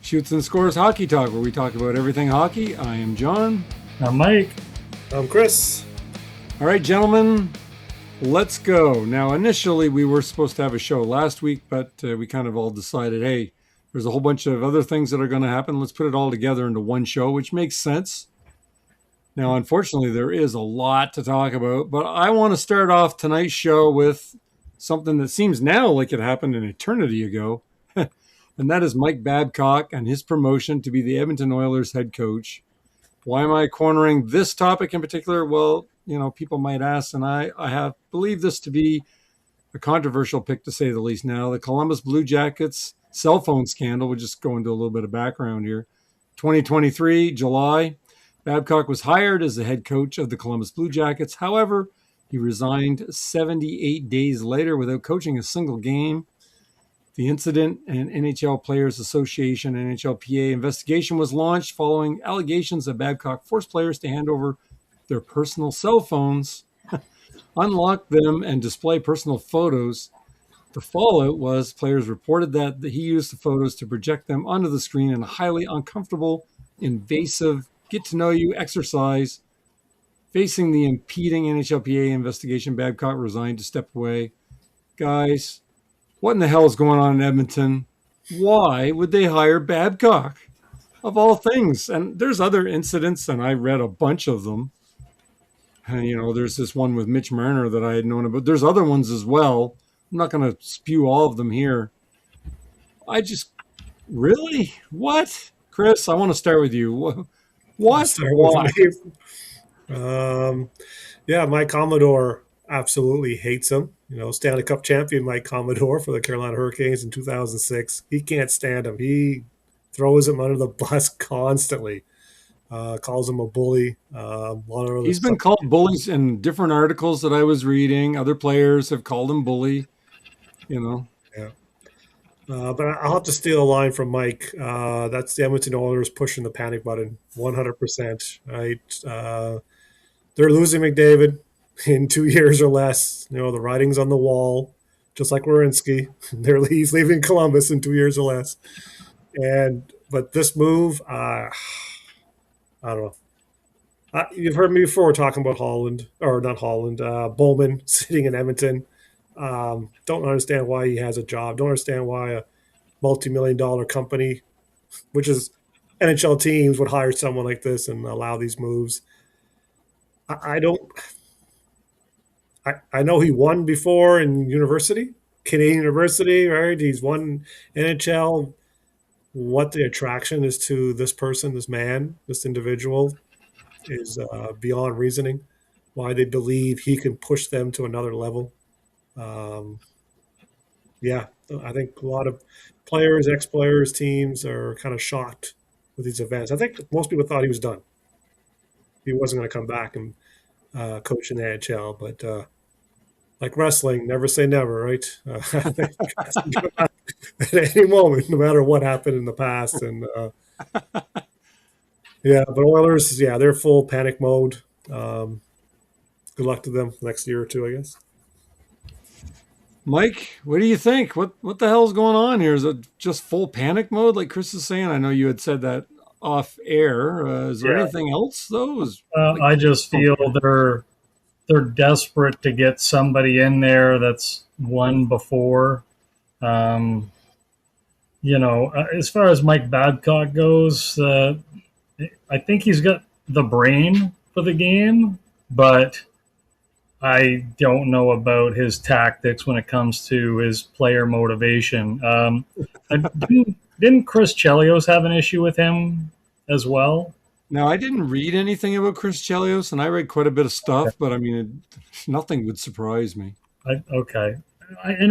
Shoots and Scores Hockey Talk, where we talk about everything hockey. I am John. I'm Mike. I'm Chris. All right, gentlemen, let's go. Now, initially, we were supposed to have a show last week, but we kind of all decided, hey, there's a whole bunch of other things that are going to happen. Let's put it all together into one show, which makes sense. Now, unfortunately, there is a lot to talk about, but I want to start off tonight's show with something that seems now like it happened an eternity ago. And that is Mike Babcock and his promotion to be the Edmonton Oilers head coach. Why am I cornering this topic in particular? Well, you know, people might ask, and I have believed this to be a controversial pick, to say the least. Now, the Columbus Blue Jackets cell phone scandal, we'll just go into a little bit of background here. 2023, July, Babcock was hired as the head coach of the Columbus Blue Jackets. However, he resigned 78 days later without coaching a single game. The incident and NHL Players Association NHLPA investigation was launched following allegations that Babcock forced players to hand over their personal cell phones, unlock them, and display personal photos. The fallout was players reported that he used the photos to project them onto the screen in a highly uncomfortable, invasive, get-to-know-you exercise. Facing the impeding NHLPA investigation, Babcock resigned to step away. Guys, what in the hell is going on in Edmonton? Why would they hire Babcock? Of all things. And there's other incidents, and I read a bunch of them. And, you know, there's this one with Mitch Marner that I had known about. There's other ones as well. I'm not going to spew all of them here. Really? What? Chris, I want to start with you. What? Why? Yeah, Mike Commodore absolutely hates him. You know, Stanley Cup champion Mike Commodore for the Carolina Hurricanes in 2006. He can't stand him. He throws him under the bus constantly. Calls him a bully. He's been called bullies in different articles that I was reading. Other players have called him bully. You know. Yeah. But I'll have to steal a line from Mike. That's the Edmonton Oilers pushing the panic button 100%. Right. They're losing McDavid in 2 years or less. You know, the writing's on the wall, just like Werenski. He's leaving Columbus in 2 years or less. But this move, I don't know. You've heard me before talking about Bowman sitting in Edmonton. Don't understand why he has a job. Don't understand why a multi-million-dollar company, which is NHL teams, would hire someone like this and allow these moves. I know he won before in Canadian University, right? He's won NHL. What the attraction is to this person, this man, this individual is beyond reasoning. Why they believe he can push them to another level. Yeah, I think a lot of players, ex-players, teams are kind of shocked with these events. I think most people thought he was done. He wasn't going to come back and coach in the NHL, but like wrestling, never say never, right? At any moment, no matter what happened in the past. And yeah, but Oilers, they're full panic mode. Good luck to them next year or two, I guess. Mike, what do you think? What the hell's going on here? Is it just full panic mode, like Chris is saying? I know you had said that off air. Is there anything else, though? I just feel they're desperate to get somebody in there that's won before. You know, as far as Mike Babcock goes, I think he's got the brain for the game, but I don't know about his tactics when it comes to his player motivation. Didn't Chris Chelios have an issue with him as well? Now, I didn't read anything about Chris Chelios, and I read quite a bit of stuff, but I mean, nothing would surprise me. And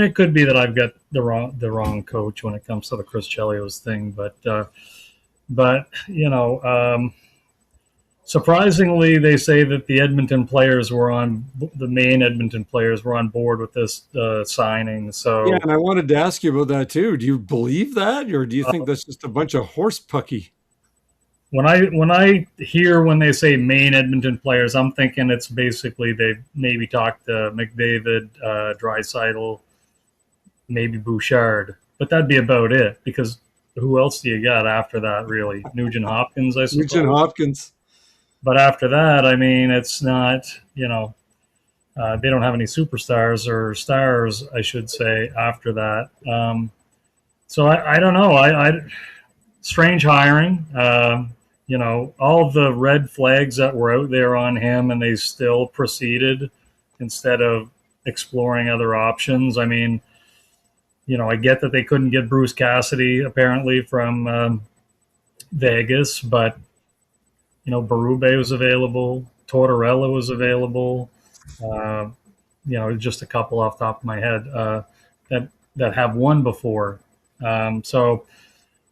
it could be that I've got the wrong coach when it comes to the Chris Chelios thing, but you know, surprisingly, they say that the main Edmonton players were on board with this signing. So yeah, and I wanted to ask you about that too. Do you believe that, or do you think that's just a bunch of horse pucky? When they say main Edmonton players, I'm thinking it's basically they maybe talked to McDavid, Draisaitl, maybe Bouchard, but that'd be about it because who else do you got after that, really? Nugent Hopkins, I suppose. Nugent Hopkins. But after that, I mean, it's not, they don't have any superstars or stars, I should say, after that. So I don't know. Strange hiring. All the red flags that were out there on him, and they still proceeded instead of exploring other options. I mean, I get that they couldn't get Bruce Cassidy apparently from Vegas, but Berube was available, Tortorella was available. Just a couple off the top of my head that have won before. So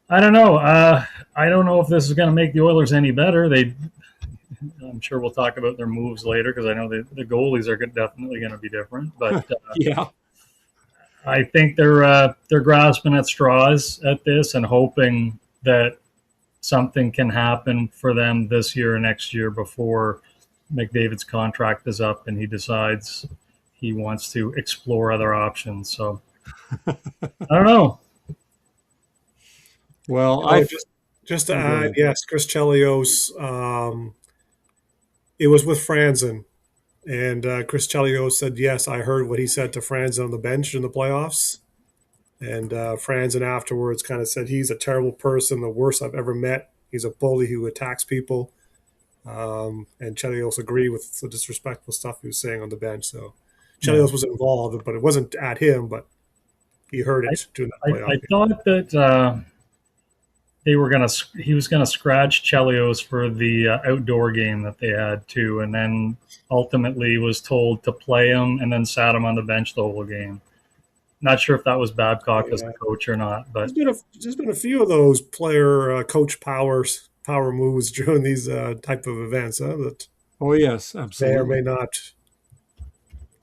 I don't know. I don't know if this is going to make the Oilers any better. I'm sure we'll talk about their moves later because I know the goalies are definitely going to be different. But yeah, I think they're grasping at straws at this and hoping that something can happen for them this year or next year before McDavid's contract is up and he decides he wants to explore other options. So I don't know. Well, just to add, yes, Chris Chelios. It was with Franzen, and Chris Chelios said, "Yes, I heard what he said to Franzen on the bench in the playoffs." And Franzen afterwards kind of said, "He's a terrible person, the worst I've ever met. He's a bully who attacks people." And Chelios agreed with the disrespectful stuff he was saying on the bench. So Chelios was involved, but it wasn't at him, but he heard it during that playoff. I thought that he was gonna scratch Chelios for the outdoor game that they had too, and then ultimately was told to play him and then sat him on the bench the whole game. Not sure if that was Babcock as a coach or not, but there's been a few of those player coach power moves during these type of events. That yes, absolutely. May or may not.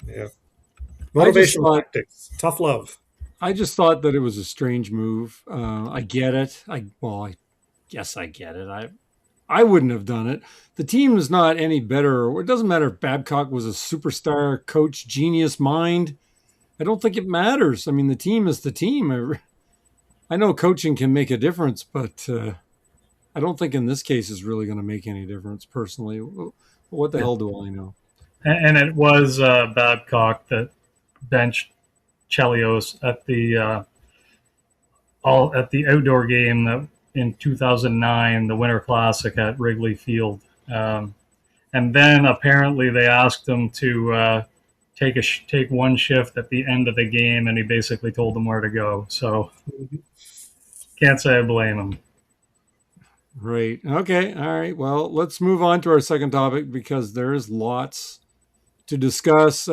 Yeah, motivation tactics, tough love. I just thought that it was a strange move. I get it. I guess I get it. I wouldn't have done it. The team is not any better. It doesn't matter if Babcock was a superstar coach, genius mind. I don't think it matters. I mean, the team is the team. I know coaching can make a difference, but I don't think in this case is really going to make any difference personally. What the hell do I know? And it was Babcock that benched Chelios at the outdoor game that in 2009, the Winter Classic at Wrigley Field, and then apparently they asked him to take one shift at the end of the game, and he basically told them where to go. So can't say I blame him. Right. Okay. All right. Well, let's move on to our second topic because there's lots to discuss.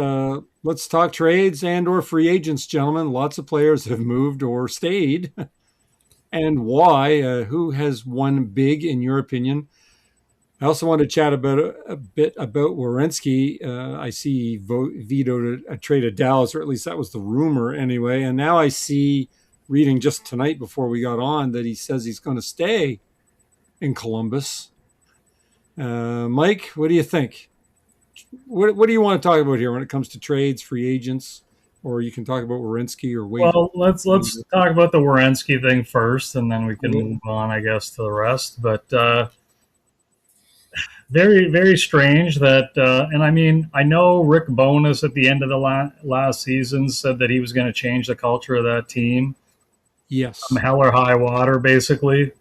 Let's talk trades and or free agents, gentlemen. Lots of players have moved or stayed. And why? Who has won big in your opinion? I also want to chat about a bit about Werenski. I see he vetoed a trade to Dallas, or at least that was the rumor anyway. And now I see, reading just tonight before we got on, that he says he's going to stay in Columbus. Mike, what do you think? What do you want to talk about here when it comes to trades, free agents, or you can talk about Werenski or wait? Well, let's talk about the Werenski thing first, and then we can move on, I guess, to the rest. But very, very strange that, and I mean, I know Rick Bowness at the end of the last season said that he was going to change the culture of that team. Yes. From hell or high water, basically.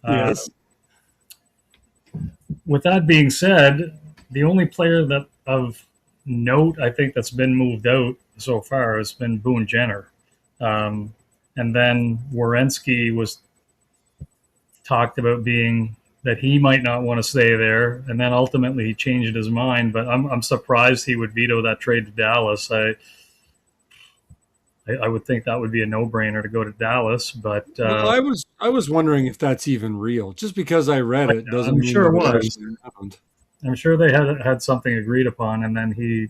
Yes. With that being said, the only player that of note I think that's been moved out so far has been Boone Jenner. And then Werenski was talked about being that he might not want to stay there, and then ultimately he changed his mind. But I'm surprised he would veto that trade to Dallas. I would think that would be a no-brainer to go to Dallas, but well, I was wondering if that's even real. Just because I read it doesn't mean sure it was. I'm sure they had something agreed upon, and then he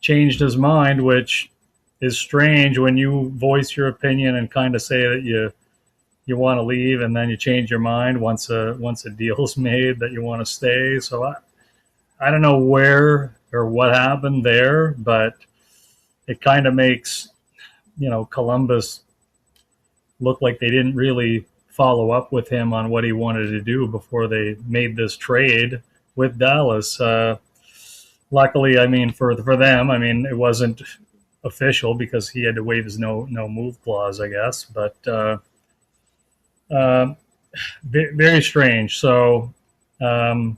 changed his mind, which is strange when you voice your opinion and kind of say that you want to leave, and then you change your mind once a deal's made that you want to stay. So I don't know where or what happened there, but it kind of makes Columbus look like they didn't really follow up with him on what he wanted to do before they made this trade with Dallas. Luckily, I mean, for them, I mean, it wasn't official because he had to waive his no move clause, I guess. But uh, very strange. So I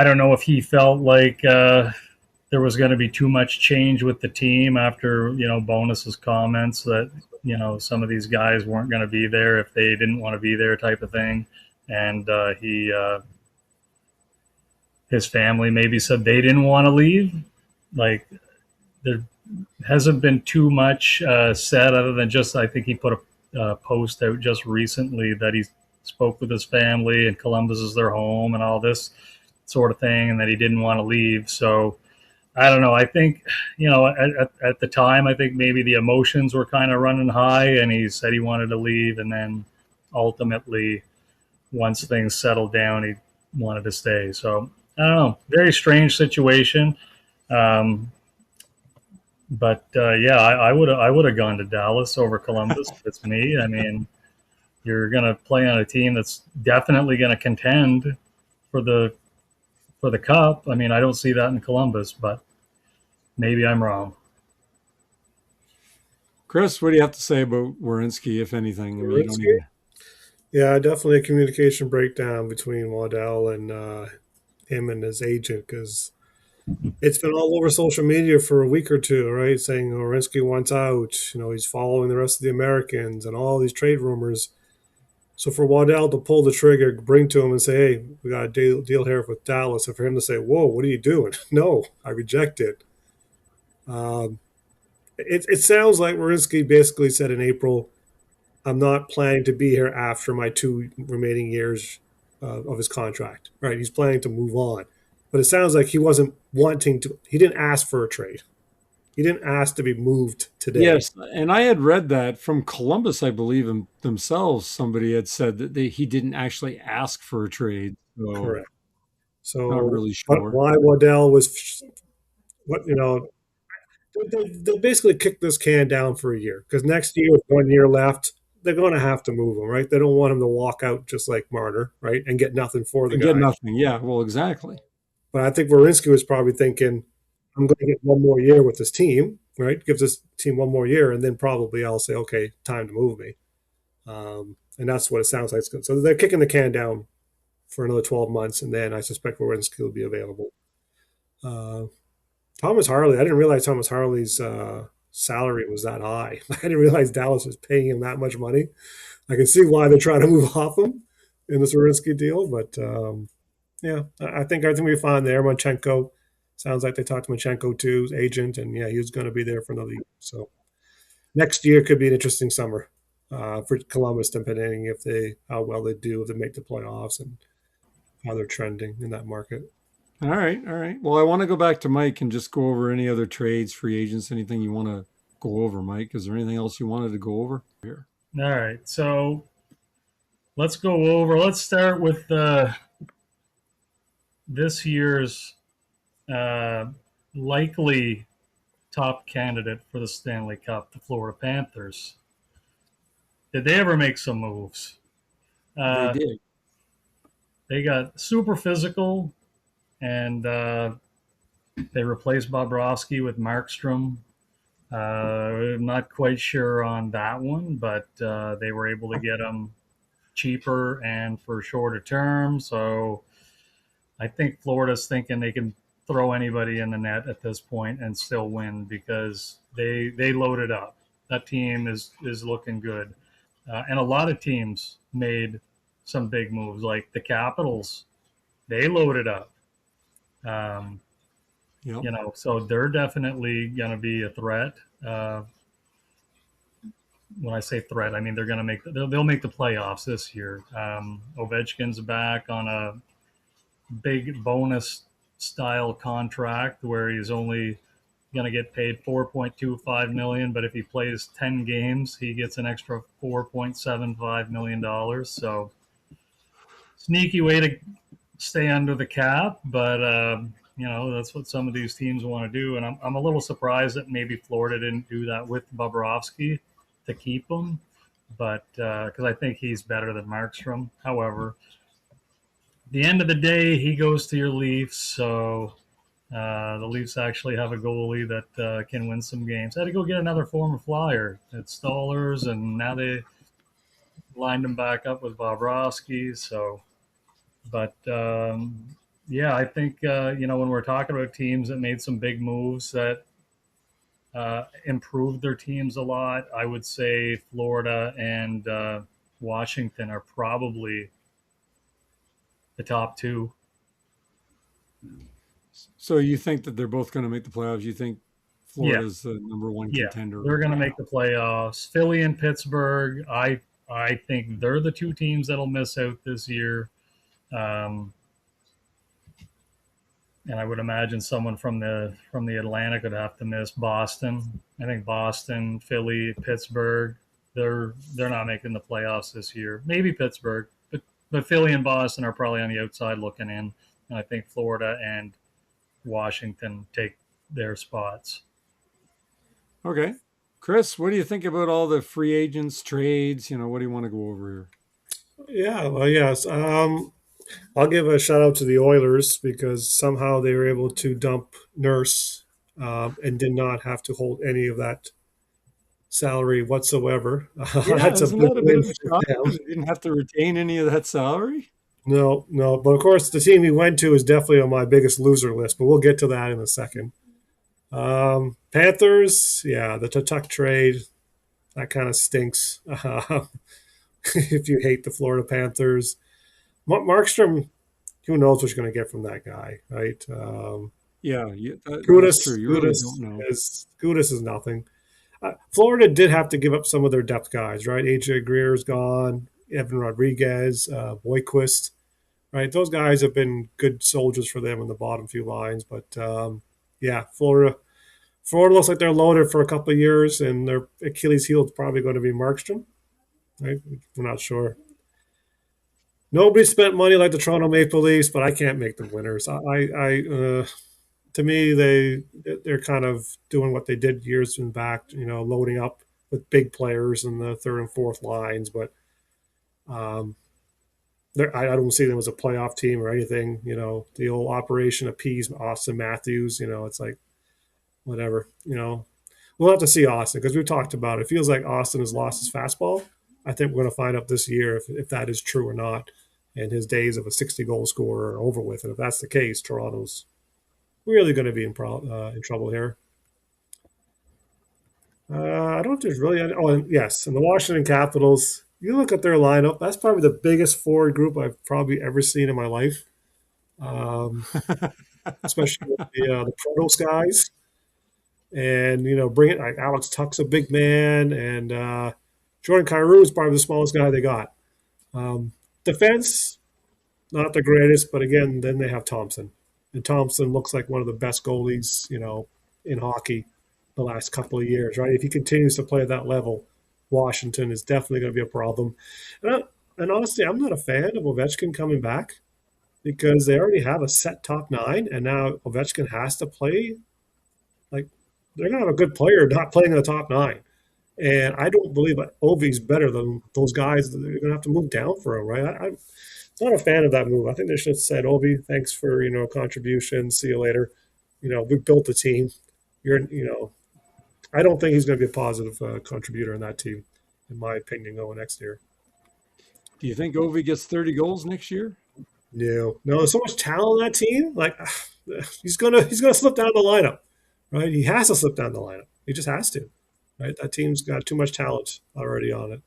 don't know if he felt like there was going to be too much change with the team after, Bonus's comments that, some of these guys weren't going to be there if they didn't want to be there, type of thing. And his family maybe said they didn't want to leave. Like, there hasn't been too much said other than just, I think he put a post out just recently that he spoke with his family and Columbus is their home and all this sort of thing, and that he didn't want to leave. So I don't know. I think, at the time, I think maybe the emotions were kind of running high, and he said he wanted to leave. And then ultimately, once things settled down, he wanted to stay. So I don't know. Very strange situation. But yeah, I would have gone to Dallas over Columbus if it's me. I mean, you're going to play on a team that's definitely going to contend for the cup. I mean, I don't see that in Columbus, but maybe I'm wrong. Chris, what do you have to say about Werenski, if anything? I mean, you don't Werenski? even... Yeah, definitely a communication breakdown between Waddell and him and his agent, because it's been all over social media for a week or two, right? Saying Werenski wants out. He's following the rest of the Americans and all these trade rumors. So for Waddell to pull the trigger, bring to him and say, "Hey, we got a deal here with Dallas," and for him to say, "Whoa, what are you doing?" No, I reject it. It sounds like Werenski basically said in April, "I'm not planning to be here after my 2 remaining years of his contract." Right? He's planning to move on, but it sounds like he wasn't wanting to. He didn't ask for a trade. He didn't ask to be moved today. Yes, and I had read that from Columbus, I believe themselves. Somebody had said that he didn't actually ask for a trade. So Correct. not So really sure. why Waddell was what they'll basically kick this can down for a year, because next year with 1 year left, they're going to have to move him, right? They don't want him to walk out just like Marner, right, and get nothing for the And get guy. nothing. Yeah, well, exactly. But I think Werenski was probably thinking, I'm going to get 1 more year with this team, right? Gives this team 1 more year, and then probably I'll say, okay, time to move me. And that's what it sounds like it's good. So they're kicking the can down for another 12 months, and then I suspect Werenski will be available. Thomas Harley, I didn't realize Thomas Harley's salary was that high. I didn't realize Dallas was paying him that much money. I can see why they're trying to move off him in this Werenski deal, but yeah, I think everything we found there. Monchenko, sounds like they talked to Monchenko too, his agent, and yeah, he was going to be there for another year. So next year could be an interesting summer for Columbus, depending how well they do if they make the playoffs and how they're trending in that market. All right, all right. Well, I want to go back to Mike and just go over any other trades, free agents, anything you want to go over, Mike. Is there anything else you wanted to go over here? All right, so let's start with this year's likely top candidate for the Stanley Cup, the Florida Panthers. Did they ever make some moves? They did. They got super physical, and they replaced Bobrovsky with Markstrom. I'm not quite sure on that one, but they were able to get him cheaper and for shorter term. So I think Florida's thinking they can throw anybody in the net at this point and still win, because they loaded up. That team is looking good. And a lot of teams made some big moves, like the Capitals. They loaded up. Yep. So they're definitely going to be a threat. When I say threat, I mean they'll make the playoffs this year. Ovechkin's back on a big bonus style contract where he's only going to get paid $4.25 million, but if he plays 10 games, he gets an extra $4.75 million. So sneaky way to stay under the cap, but that's what some of these teams want to do. And I'm a little surprised that maybe Florida didn't do that with Bobrovsky to keep him. but because I think he's better than Markstrom. However, at the end of the day, he goes to your Leafs, so the Leafs actually have a goalie that can win some games. I had to go get another former Flyer. It's Stollers, and now they lined him back up with Bobrovsky. So, but yeah, I think when we're talking about teams that made some big moves that improved their teams a lot, I would say Florida and Washington are probably the top two. So you think that they're both going to make the playoffs? You think Yeah, Florida's the number one yeah, contender they're right going to now? make the playoffs. Philly and Pittsburgh, I think they're the two teams that'll miss out this year. Um, and I would imagine someone from the Atlantic would have to miss Boston. I think Boston, Philly, Pittsburgh, they're not making the playoffs this year. Maybe Pittsburgh, but Philly and Boston are probably on the outside looking in. And I think Florida and Washington take their spots. Okay. Chris, what do you think about all the free agents, trades? What do you want to go over here? Yeah, well, yes. I'll give a shout out to the Oilers because somehow they were able to dump Nurse and did not have to hold any of that salary whatsoever. Yeah, That's a isn't big that a bit win of a for shock them. that they didn't have to retain any of that salary? No, no. But of course, the team he went to is definitely on my biggest loser list, but we'll get to that in a second. Panthers, yeah, the Tatuk trade, that kind of stinks. If you hate the Florida Panthers. Markstrom, who knows what you're going to get from that guy, right? Yeah, that's true. You really don't know. Gudis is nothing. Florida did have to give up some of their depth guys, right? AJ Greer's gone, Evan Rodriguez, Boyquist, right? Those guys have been good soldiers for them in the bottom few lines, but yeah, Florida looks like they're loaded for a couple of years, and their Achilles heel is probably going to be Markstrom, right? We're not sure. Nobody spent money like the Toronto Maple Leafs, but I can't make them winners. To me, they're kind of doing what they did years back, loading up with big players in the third and fourth lines. But um, I don't see them as a playoff team or anything. The old Operation Appease Austin Matthews. It's like whatever. We'll have to see Austin because we've talked about it. It feels like Austin has lost his fastball. I think we're going to find out this year if that is true or not. And his days of a 60-goal scorer are over with. And if that's the case, Toronto's really going to be in trouble here. I don't know if there's really any. Oh, and yes, and the Washington Capitals. You look at their lineup. That's probably the biggest forward group I've probably ever seen in my life. Um, Especially with the Protos guys, and bring it like Alex Tuck's a big man, and Jordan Kyrou is probably the smallest guy they got. Defense, not the greatest, but again, then they have Thompson, and Thompson looks like one of the best goalies, in hockey the last couple of years, right? If he continues to play at that level, Washington is definitely going to be a problem. And honestly, I'm not a fan of Ovechkin coming back because they already have a set top nine, and now Ovechkin has to play. Like they're going to have a good player not playing in the top nine. And I don't believe that Ovi's better than those guys that they're going to have to move down for him, right? I'm not a fan of that move. I think they should have said, Ovi, thanks for, contribution. See you later. We built the team. I don't think he's going to be a positive contributor in that team, in my opinion, going next year. Do you think Ovi gets 30 goals next year? No, there's so much talent on that team. Like he's gonna slip down the lineup, right? He has to slip down the lineup. He just has to, right? That team's got too much talent already on it.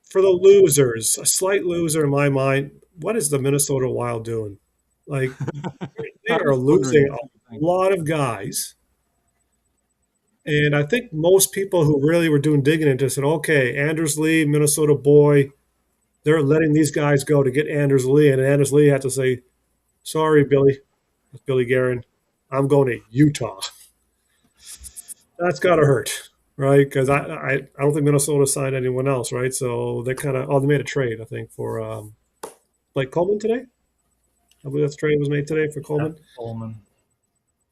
For the losers, a slight loser in my mind. What is the Minnesota Wild doing? Like they I are was wondering losing the same a thing. lot of guys. And I think most people who really were doing digging into it said, okay, Anders Lee, Minnesota boy, they're letting these guys go to get Anders Lee. And Anders Lee had to say, sorry, Billy. That's Billy Guerin. I'm going to Utah. That's got to hurt, right? Because I don't think Minnesota signed anyone else, right? So they they made a trade, I think, for Blake Coleman today. I believe that trade was made today for Yeah, Coleman. Coleman.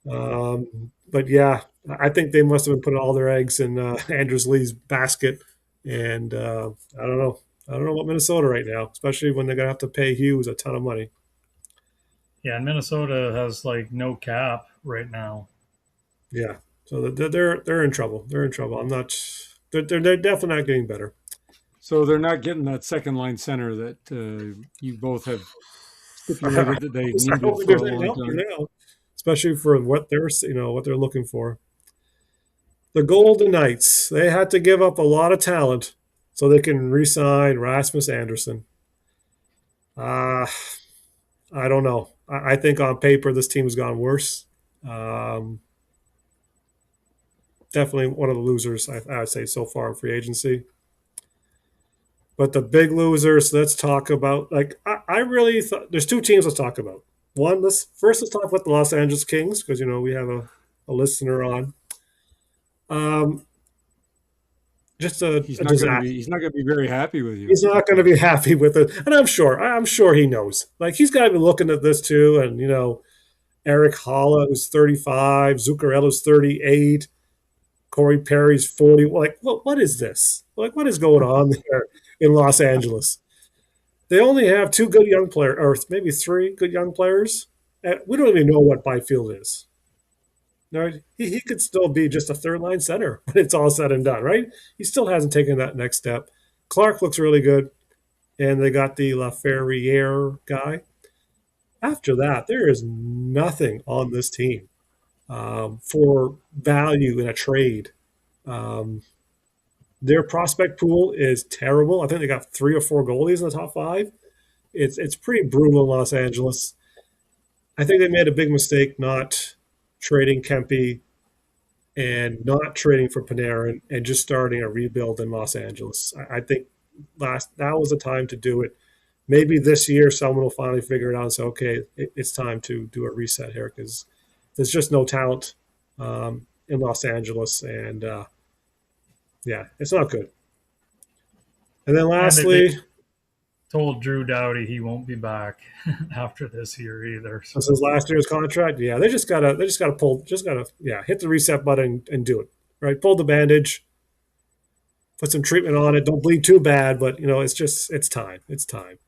But yeah, I think they must have been putting all their eggs in Andrews Lee's basket. And I don't know. I don't know about Minnesota right now, especially when they're going to have to pay Hughes a ton of money. Yeah, and Minnesota has like no cap right now. Yeah. So they're in trouble. They're in trouble. I'm not. They're definitely not getting better. So they're not getting that second line center that you both have stipulated that they I needed don't think for there's a anything long out there time. now, especially for what they're looking for. The Golden Knights, they had to give up a lot of talent so they can re-sign Rasmus Anderson. Uh, I don't know. I think on paper this team has gone worse. Um, Definitely one of the losers, I'd say, so far in free agency. But the big losers, let's talk about. Like, I really thought there's two teams let's talk about. One, let's talk about the Los Angeles Kings because we have a listener on. Um, just He's a not going to disaster. be. He's not going to be very happy with you. He's not going to be happy with it, and I'm sure he knows. Like he's got to be looking at this too, and Eric Holla, who's 35, Zuccarello's 38, Corey Perry's 40. Like, what is this? Like, what is going on there in Los Angeles? They only have two good young players, or maybe three good young players. We don't even know what Byfield is. No, he could still be just a third line center when it's all said and done, right? He still hasn't taken that next step. Clark looks really good, and they got the Laferriere guy. After that, there is nothing on this team for value in a trade. Um, their prospect pool is terrible. I think they got 3 or 4 goalies in the top 5. It's pretty brutal in Los Angeles. I think they made a big mistake not trading Kempe and not trading for Panarin and just starting a rebuild in Los Angeles. I think that was the time to do it. Maybe this year someone will finally figure it out and say, okay, it's time to do a reset here because there's just no talent in Los Angeles, and yeah, it's not good. And then And they lastly, told Drew Doughty he won't be back after this year either. this So is last year's contract. Yeah, they just gotta hit the reset button and do it. Right, pull the bandage, put some treatment on it. Don't bleed too bad, but it's time. It's time.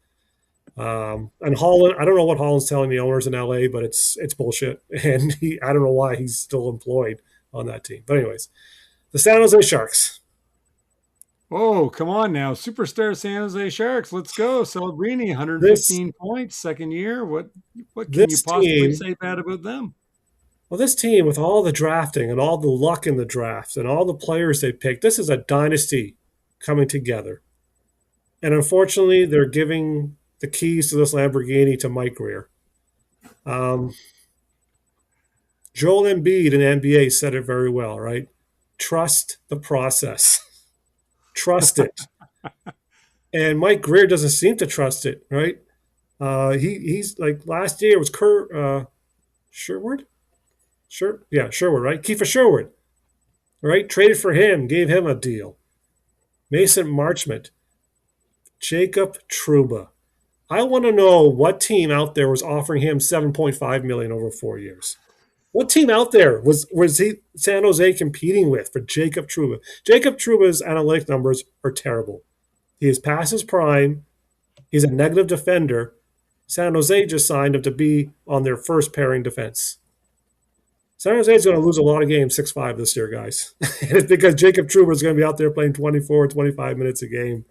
And Holland, I don't know what Holland's telling the owners in LA, but it's bullshit. And I don't know why he's still employed on that team. But anyways, the San Jose Sharks. Oh, come on now. Superstar San Jose Sharks. Let's go. Celebrini, This 115 points, second year. What can you this possibly team, say bad about them? well, this team with all the drafting and all the luck in the draft and all the players they picked, this is a dynasty coming together. And unfortunately, they're giving the keys to this Lamborghini to Mike Greer. Um, Joel Embiid in NBA said it very well, right? Trust the process. Trust it. And Mike Greer doesn't seem to trust it, right? He's like last year was Sherwood? Sherwood, right? Kiefer Sherwood, right? Traded for him, gave him a deal. Mason Marchment, Jacob Truba. I want to know what team out there was offering him 7.5 million over 4 years. What team out there was he San Jose competing with for Jacob Trouba? Jacob Trouba's analytic numbers are terrible. He is past his prime. He's a negative defender. San Jose just signed him to be on their first pairing defense. San Jose is going to lose a lot of games 6-5 this year, guys. And it's because Jacob Trouba is going to be out there playing 24, 25 minutes a game.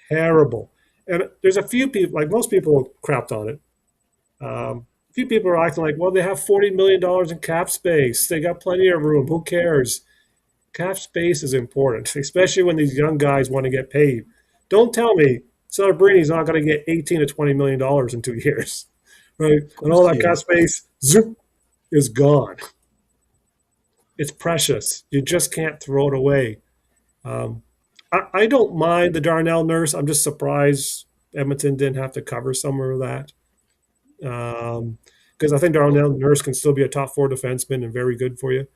Terrible. And there's a few people, like most people crapped on it. A few people are acting like, well, they have $40 million in cap space. They got plenty of room. Who cares? Cap space is important, especially when these young guys want to get paid. Don't tell me Celebrini's not going to get 18 to $20 million in 2 years, right? Of And all course that he cap is. space, zoop, is gone. It's precious. You just can't throw it away. Um, I don't mind the Darnell Nurse. I'm just surprised Edmonton didn't have to cover some of that. Because I think Darnell Nurse can still be a top 4 defenseman and very good for you.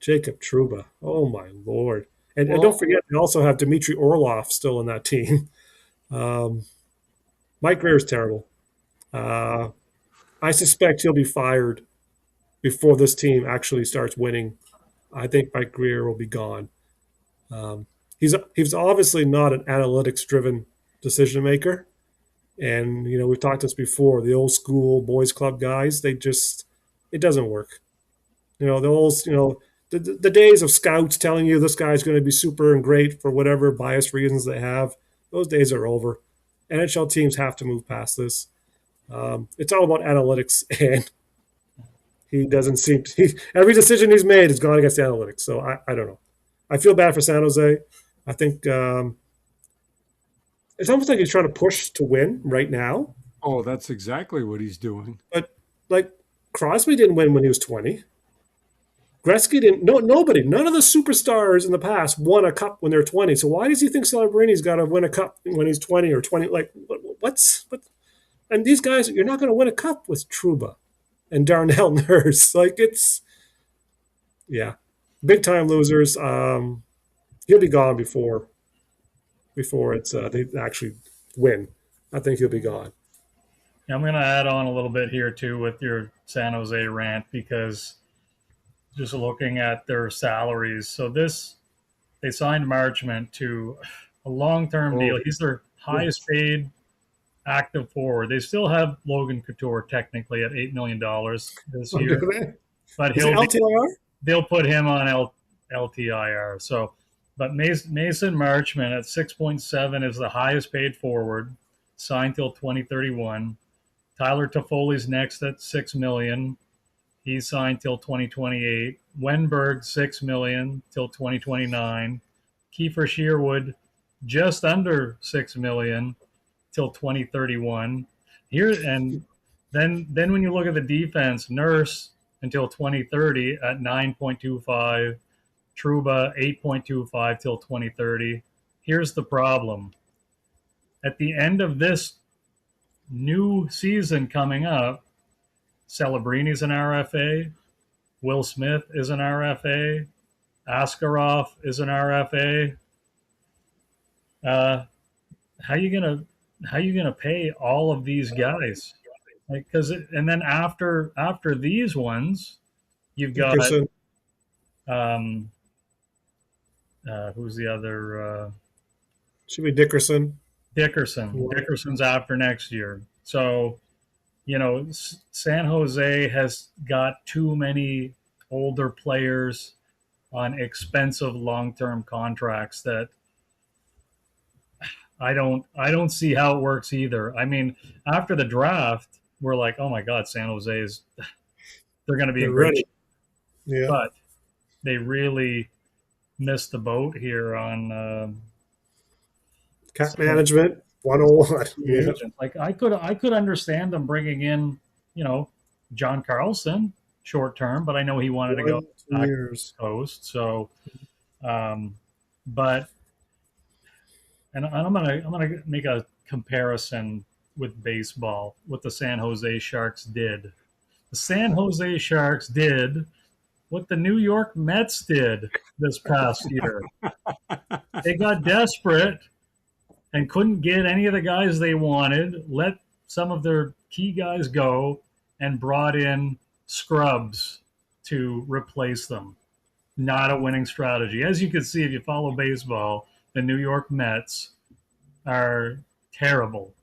Jacob Trouba. Oh, my Lord. And don't Well, forget, they also have Dmitry Orlov still in that team. Um, Mike Greer is terrible. Uh, I suspect he'll be fired before this team actually starts winning, I think Mike Greer will be gone. He's obviously not an analytics driven decision maker. And, we've talked this before, the old school boys club guys, it doesn't work. The old, the days of scouts telling you this guy's going to be super and great for whatever biased reasons they have, those days are over. NHL teams have to move past this. It's all about analytics, and he doesn't seem to, every decision he's made has gone against analytics. So I don't know. I feel bad for San Jose. I think it's almost like he's trying to push to win right now. Oh, that's exactly what he's doing. But like Crosby didn't win when he was 20. Gretzky didn't. No, nobody. None of the superstars in the past won a cup when they're 20. So why does he think Celebrini's got to win a cup when he's 20 or 20? Like what's? And these guys, you're not going to win a cup with Trouba and Darnell Nurse. Like big time losers. He'll be gone before it's they actually win. I think he'll be gone. I'm going to add on a little bit here too with your San Jose rant, because just looking at their salaries. So they signed Marchment to a long-term deal. He's their highest paid active forward. They still have Logan Couture technically at $8 million this year, but they'll put him on LTIR. So, but Mason Marchment at 6.7 is the highest paid forward, signed till 2031. Tyler Toffoli's next at $6 million. He's signed till 2028. Wenberg, $6 million till 2029. Kiefer Sherwood, just under $6 million till 2031. Then when you look at the defense, Nurse until 2030 at 9.25. Trouba, 8.25 till 2030. Here's the problem. At the end of this new season coming up, Celebrini's an RFA. Will Smith is an RFA. Askarov is an RFA. How you gonna pay all of these guys? And then after these ones, you've got who's the other? Should be Dickerson. Dickerson's after next year. So, San Jose has got too many older players on expensive long-term contracts that I don't see how it works either. I mean, after the draft, we're like, oh my God, San Jose they're going to be in great shape. Yeah. But they really missed the boat here on cap management 101. Yeah. Like I could understand them bringing in, John Carlson short term, but I know he wanted to go back to the coast. So, but and I'm gonna make a comparison with baseball. What the San Jose Sharks did. The San Jose Sharks did what the New York Mets did this past year. They got desperate and couldn't get any of the guys they wanted, let some of their key guys go, and brought in scrubs to replace them. Not a winning strategy. As you can see, if you follow baseball, the New York Mets are terrible,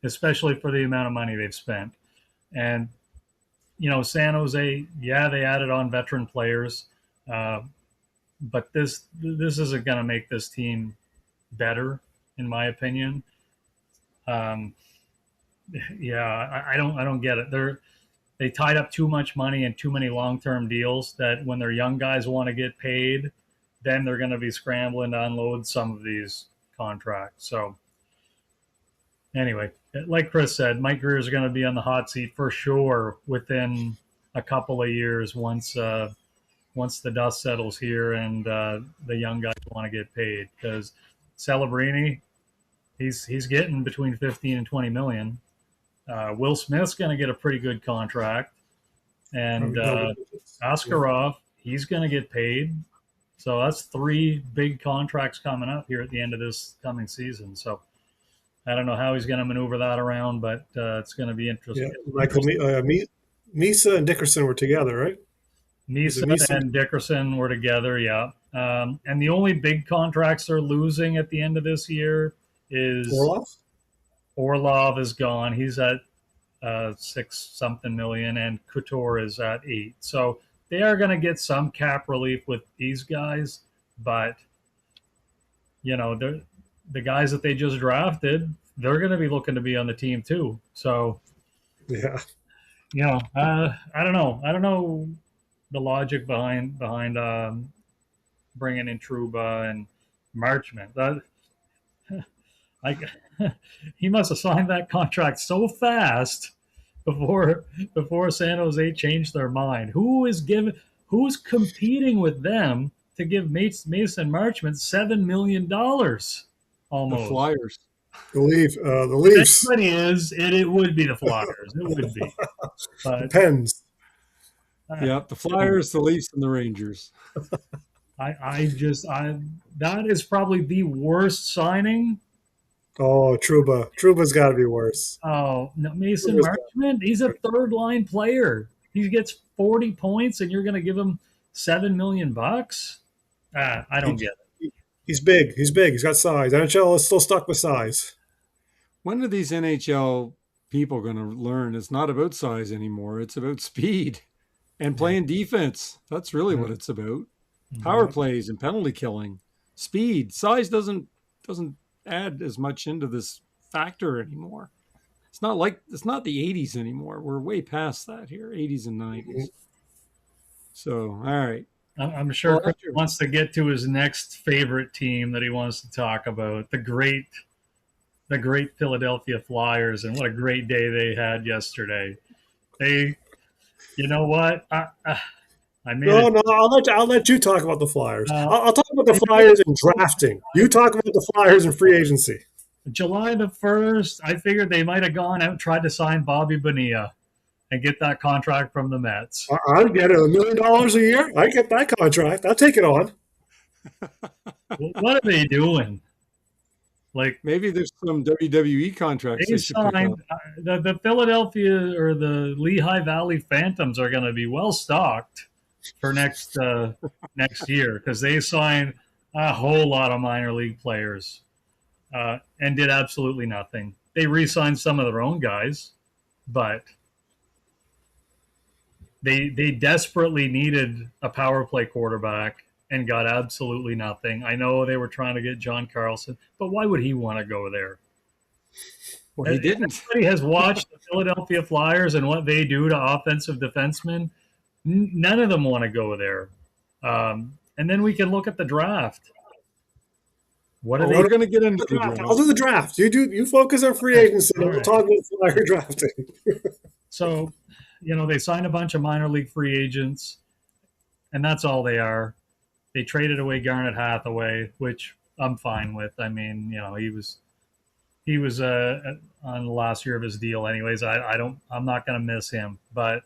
especially for the amount of money they've spent. And, San Jose, they added on veteran players, but this isn't going to make this team better, in my opinion. I don't get it. They tied up too much money in too many long-term deals that when their young guys want to get paid, then they're going to be scrambling to unload some of these contracts. So anyway, like Chris said, Mike Greer is going to be on the hot seat for sure within a couple of years once the dust settles here and the young guys want to get paid, because Celebrini, he's getting between 15 and 20 million. Will Smith's going to get a pretty good contract, and Askarov, he's going to get paid. So that's 3 big contracts coming up here at the end of this coming season. So I don't know how he's going to maneuver that around, but it's going to be interesting. Yeah, Michael, Misa and Dickerson were together, right? Was it Misa Neeson? and Dickerson were together, yeah. And the only big contracts they're losing at the end of this year is Orlov? Orlov is gone. He's at 6 something million, and Couture is at 8. So they are going to get some cap relief with these guys, but the guys that they just drafted, they're going to be looking to be on the team too. So Yeah. I don't know. I don't know the logic behind bringing in Truba and Marchment. I, he must have signed that contract so fast before San Jose changed their mind. Who's competing with them to give Mason Marchment $7 million The almost? Flyers. The If Leafs. anybody is, it would be the Flyers. It would be, but Depends. Yeah, the Flyers, the Leafs, and the Rangers. I that is probably the worst signing. Oh, Truba. Truba's got to be worse. Oh, no, Mason Truba's got- Marchment, he's a third line player. He gets 40 points, and you're going to give him $7 million? I don't get it. He's big. He's big. He's got size. NHL is still stuck with size. When are these NHL people going to learn it's not about size anymore? It's about speed and playing defense. That's really what it's about. Power plays and penalty killing. Speed. Size doesn't add as much into this factor anymore. It's not the 80s anymore. We're way past that here, 80s and 90s. So, all right. I'm sure Well, Chris wants to get to his next favorite team that he wants to talk about, the great Philadelphia Flyers, and what a great day they had yesterday. You know what? I made No, I'll let you talk about the Flyers. Uh, I'll talk about the Flyers in drafting. You talk about the Flyers in free agency. July the 1st, I figured they might have gone out and tried to sign Bobby Bonilla and get that contract from the Mets. I'd get $1 million a year. I get that contract. I'll take it on. What are they doing? Like, Maybe there's some WWE contracts they they should pick signed up. the Philadelphia or the Lehigh Valley Phantoms are going to be well stocked for next year, because they signed a whole lot of minor league players and did absolutely nothing. They re-signed some of their own guys, but they desperately needed a power play quarterback and got absolutely nothing. I know they were trying to get John Carlson, but why would he want to go there? Well, he didn't. Everybody has watched the Philadelphia Flyers and what they do to offensive defensemen. None of them want to go there. And then we can look at the draft. What are We're going to get into the I'll draft. do the draft. You focus on free agency, and we'll All talk about Flyer drafting. So, they signed a bunch of minor league free agents, and that's all they are. They traded away Garnet Hathaway, which I'm fine with. I mean, he was on the last year of his deal, anyways. I'm not going to miss him. But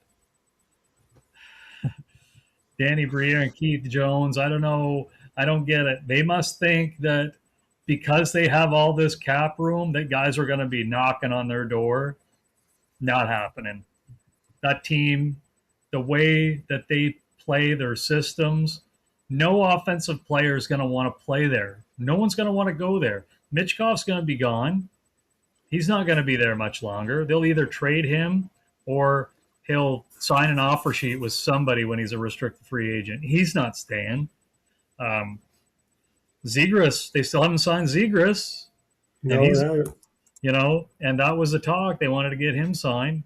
Danny Briere and Keith Jones, I don't know. I don't get it. They must think that because they have all this cap room, that guys are going to be knocking on their door. Not happening. That team, the way that they play their systems, no offensive player is going to want to play there. No one's going to want to go there. Mitchkov's going to be gone. He's not going to be there much longer. They'll either trade him or he'll sign an offer sheet with somebody when he's a restricted free agent. He's not staying. Zegras, they still haven't signed Zegras. And that was the talk. They wanted to get him signed.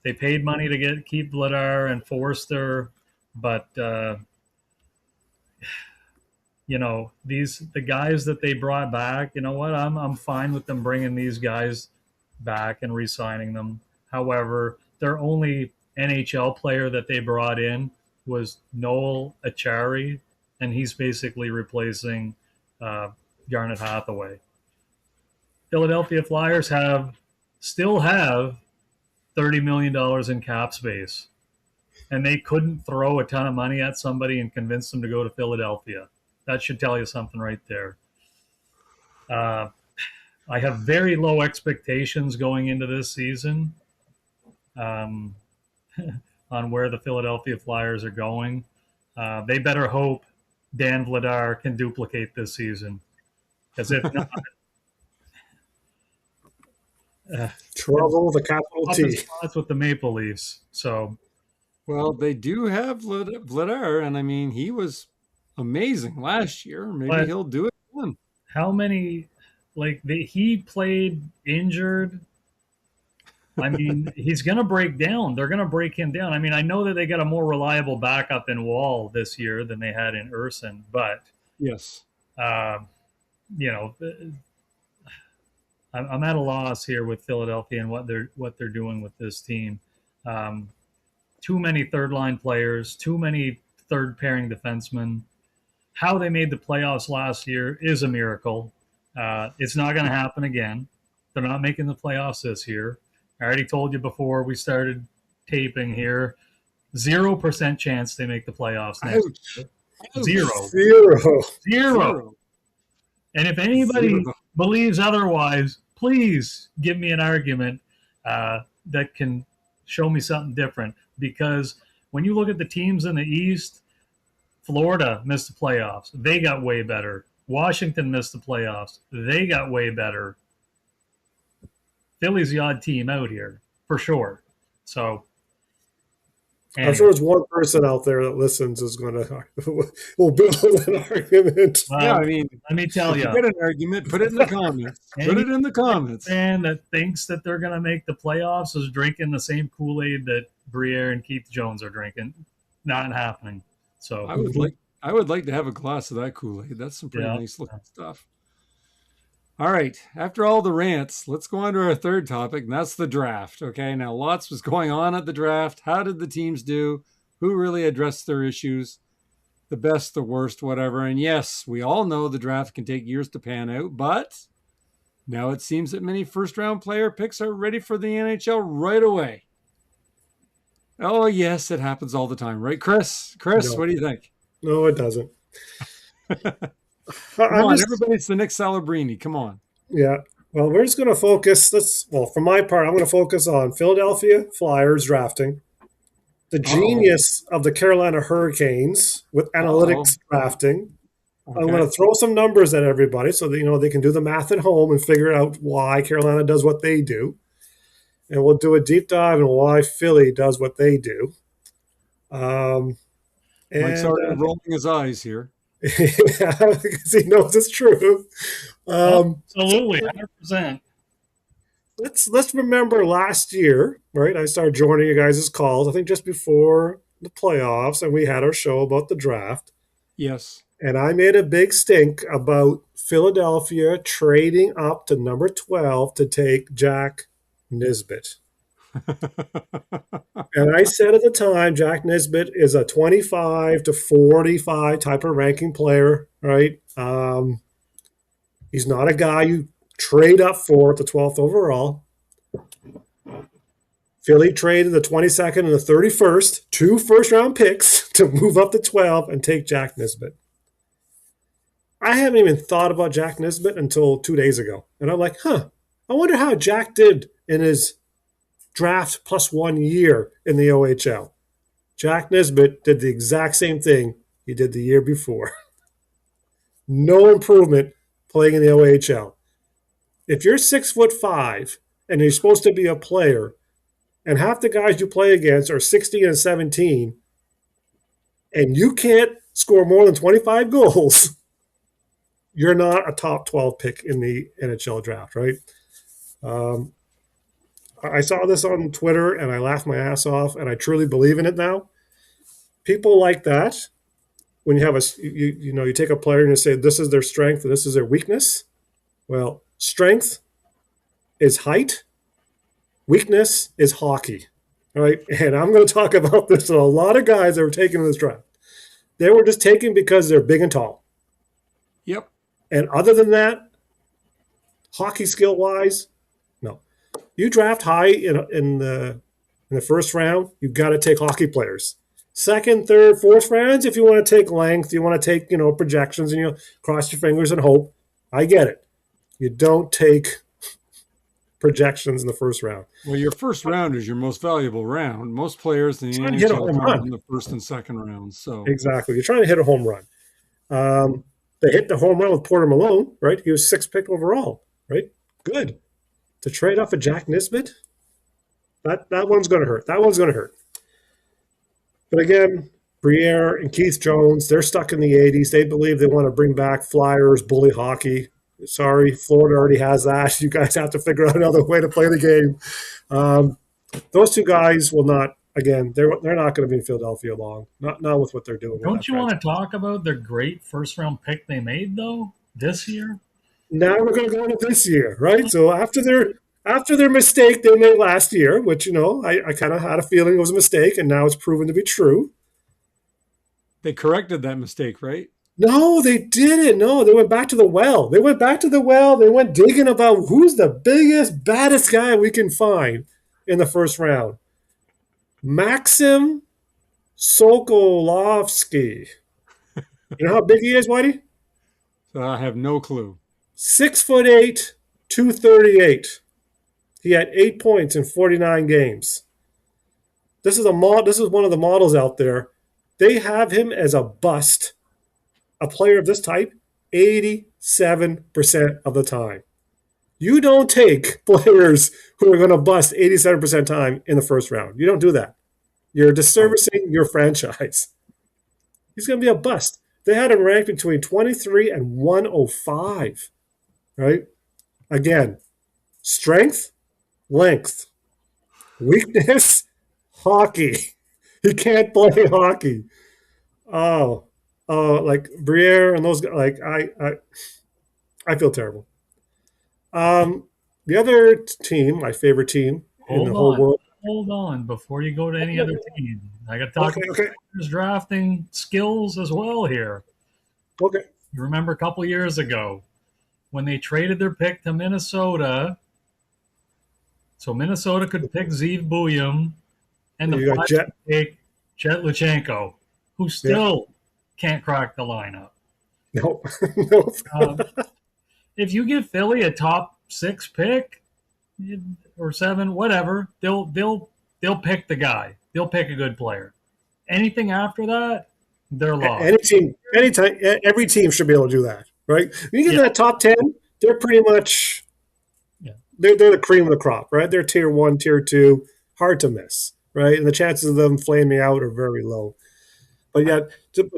They paid money to keep Vladar and Forster, but the guys that they brought back, you know what? I'm fine with them bringing these guys back and re-signing them. However, their only NHL player that they brought in was Noel Achari, and he's basically replacing Garnet Hathaway. Philadelphia Flyers still have $30 million in cap space, and they couldn't throw a ton of money at somebody and convince them to go to Philadelphia. That should tell you something right there. I have very low expectations going into this season. on where the Philadelphia Flyers are going. They better hope Dan Vladar can duplicate this season, because if not, Trouble with a capital up in T. spots with the Maple Leafs. So, Well, they do have Vladar, and I mean, he was amazing last year. Maybe but he'll do it again. how many, he played injured. I mean, he's going to break down. They're going to break him down. I mean, I know that they got a more reliable backup in Wall this year than they had in Urson, but Yes. you know, I'm at a loss here with Philadelphia and what they're doing with this team. Too many third line players, too many third pairing defensemen. How they made the playoffs last year is a miracle. It's not going to happen again. They're not making the playoffs this year. I already told you before we started taping here, 0% chance they make the playoffs next year. Zero. And if anybody believes otherwise, please give me an argument that can show me something different. Because when you look at the teams in the East, Florida missed the playoffs. They got way better. Washington missed the playoffs. They got way better. Philly's the odd team out here, for sure. So, I'm sure there's one person out there that listens is going to will build an argument. Yeah, I mean, let me tell you, get an argument, put it in the comments. Put it in the comments. Man that thinks that they're going to make the playoffs is drinking the same Kool-Aid that Briere and Keith Jones are drinking. Not happening. So I would like to have a glass of that Kool-Aid. That's some pretty nice looking stuff. All right. After all the rants, let's go on to our third topic, and that's the draft. Okay. Now, lots was going on at the draft. How did the teams do? Who really addressed their issues? The best, the worst, whatever. And yes, we all know the draft can take years to pan out, but now it seems that many first-round player picks are ready for the NHL right away. Oh, yes, it happens all the time, right, Chris? Chris, what do you think? No, it doesn't. Come on, everybody's the Nick Salabrini. Come on. Yeah. Well, we're just going to focus. For my part, I'm going to focus on Philadelphia Flyers drafting, the genius of the Carolina Hurricanes with analytics drafting. Okay. I'm going to throw some numbers at everybody so that they can do the math at home and figure out why Carolina does what they do. And we'll do a deep dive on why Philly does what they do. Mike's already rolling his eyes here. Yeah, because he knows it's true. Absolutely, 100%. Let's remember last year, right? I started joining you guys' calls, I think just before the playoffs, and we had our show about the draft. Yes. And I made a big stink about Philadelphia trading up to number 12 to take Jack Nisbet. And I said at the time, Jack Nisbet is a 25 to 45 type of ranking player, right? He's not a guy you trade up for at the 12th overall. Philly traded the 22nd and the 31st, 2 first-round picks to move up to 12 and take Jack Nisbet. I haven't even thought about Jack Nisbet until 2 days ago. And I'm like, I wonder how Jack did in his draft plus 1 year in the OHL. Jack Nisbet did the exact same thing he did the year before. No improvement playing in the OHL. If you're 6'5" and you're supposed to be a player, and half the guys you play against are 16 and 17, and you can't score more than 25 goals, you're not a top 12 pick in the NHL draft, right? I saw this on Twitter and I laughed my ass off, and I truly believe in it now. People like that, when you have you take a player and you say this is their strength and this is their weakness. Well, strength is height, weakness is hockey, right? And I'm going to talk about this with a lot of guys that were taken in this draft. They were just taken because they're big and tall. Yep. And other than that, hockey skill-wise, no. You draft high in the first round, you've got to take hockey players. Second, third, fourth rounds, if you want to take length, you want to take projections, and you cross your fingers and hope. I get it. You don't take projections in the first round. Well, your first round is your most valuable round. Most players in the Trying to hit a NHL home come run. in the first and second rounds. So Exactly. You're trying to hit a home run. They hit the home run with Porter Malone, right? He was 6th pick overall, right? Good. To trade off a Jack Nisbet, that one's going to hurt. That one's going to hurt. But again, Briere and Keith Jones, they're stuck in the 80s. They believe they want to bring back Flyers, bully hockey. Sorry, Florida already has that. You guys have to figure out another way to play the game. Those two guys will not. Again, they're not going to be in Philadelphia long. Not with what they're doing. Don't you want to talk about the great first-round pick they made, though, this year? Now we're going to go into this year, right? So after their mistake they made last year, which, I kind of had a feeling it was a mistake, and now it's proven to be true. they corrected that mistake, right? No, they didn't. No, they went back to the well. They went digging about who's the biggest, baddest guy we can find in the first round. Maxim Sokolovsky. You know how big he is, Whitey? So I have no clue. 6'8", 238. He had 8 points in 49 games. This is one of the models out there. They have him as a bust, a player of this type, 87% of the time. You don't take players who are going to bust 87% of the time in the first round. You don't do that. You're disservicing your franchise. He's going to be a bust. They had him ranked between 23 and 105, right? Again, strength, length, weakness, hockey. He can't play hockey. Like Briere and those guys. Like I feel terrible. The other team, my favorite team in the whole world. Hold on, before you go to any other team, I got to talk about players drafting skills as well here. Okay. You remember a couple years ago when they traded their pick to Minnesota, so Minnesota could pick Zeev Bouillon, and the Flyers could take Chet Luchenko, who still can't crack the lineup. Nope. If you give Philly a top 6 pick or 7, whatever, they'll pick the guy. They'll pick a good player. Anything after that, they're lost. Every team should be able to do that, right? You get that top 10, they're pretty much they're the cream of the crop, right? They're tier 1, tier 2, hard to miss, right? And the chances of them flaming out are very low. But yet,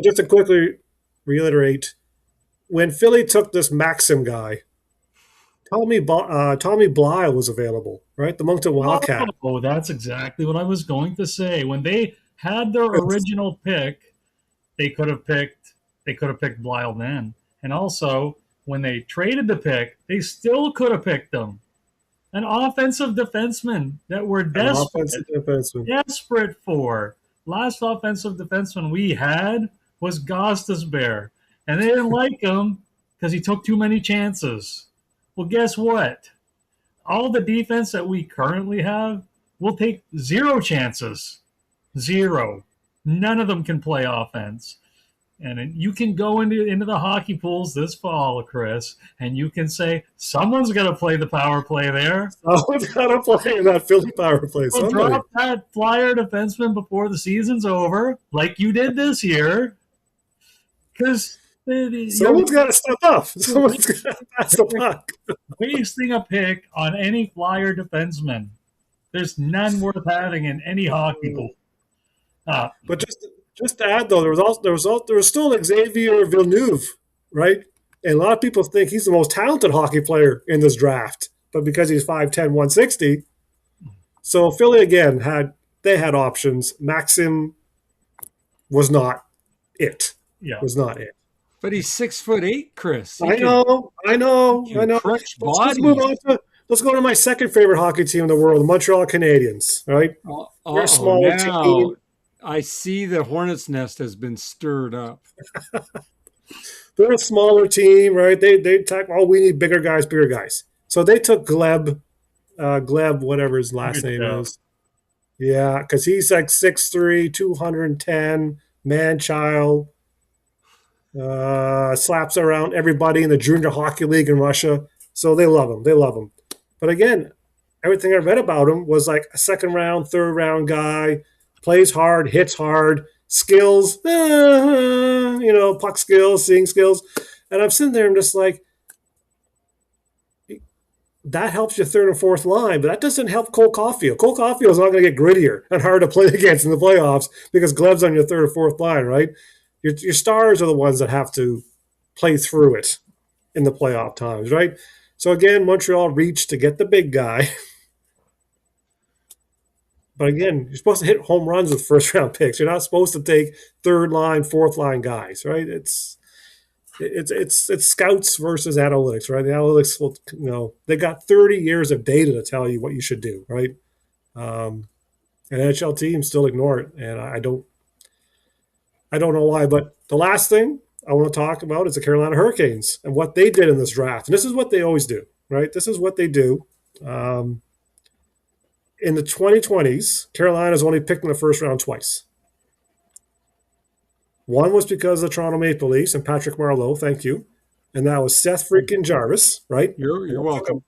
just to quickly reiterate, when Philly took this Maxim guy, Tommy Bly was available, right? The Moncton Wildcat. Oh, that's exactly what I was going to say. When they had their original pick, they could have picked Blyle then. And also, when they traded the pick, they still could have picked him. An offensive defenseman that we're desperate for. Last offensive defenseman we had was Gostisbehere. And they didn't like him because he took too many chances. Well, guess what? All the defense that we currently have will take 0 chances. 0. None of them can play offense. And you can go into the hockey pools this fall, Chris, and you can say, someone's going to play the power play there. Someone's got to play in that Philly power play. So drop that Flyer defenseman before the season's over, like you did this year. Because someone's got to step up. Someone's got to pass the puck. Wasting a pick on any Flyer defenseman. There's none worth having in any hockey pool. But just to add, though, there was still Xavier Villeneuve, right? And a lot of people think he's the most talented hockey player in this draft, but because he's 5'10", 160. So Philly again had options. Maxim was not it. Yeah, was not it. But he's 6'8", Chris. I know. Let's move on let's go to my second favorite hockey team in the world, the Montreal Canadiens. Right? They're a smaller team. I see the Hornets' nest has been stirred up. They're a smaller team, right? They talk, we need bigger guys. So they took Gleb, whatever his last name is. Yeah, because he's like 6'3", 210, man-child. Slaps around everybody in the junior hockey league in Russia. So they love him. But again, everything I read about him was like a second round, third round guy, plays hard, hits hard, skills, puck skills, seeing skills. And I'm sitting there, I'm just like, that helps your third and fourth line, but that doesn't help Cole Caulfield. Cole Caulfield is not going to get grittier and harder to play against in the playoffs because Gleb's on your third or fourth line, right? Your stars are the ones that have to play through it in the playoff times, right? So again, Montreal reached to get the big guy. But again, you're supposed to hit home runs with first round picks. You're not supposed to take third line, fourth line guys, right? It's scouts versus analytics, right? The analytics will, they got 30 years of data to tell you what you should do, right? And NHL teams still ignore it, and I don't know why. But the last thing I want to talk about is the Carolina Hurricanes and what they did in this draft. And this is what they always do, right? This is what they do. In the 2020s, Carolina's only picked in the first round twice. One was because of the Toronto Maple Leafs and Patrick Marleau, thank you. And that was Seth freaking Jarvis, right? You're welcome.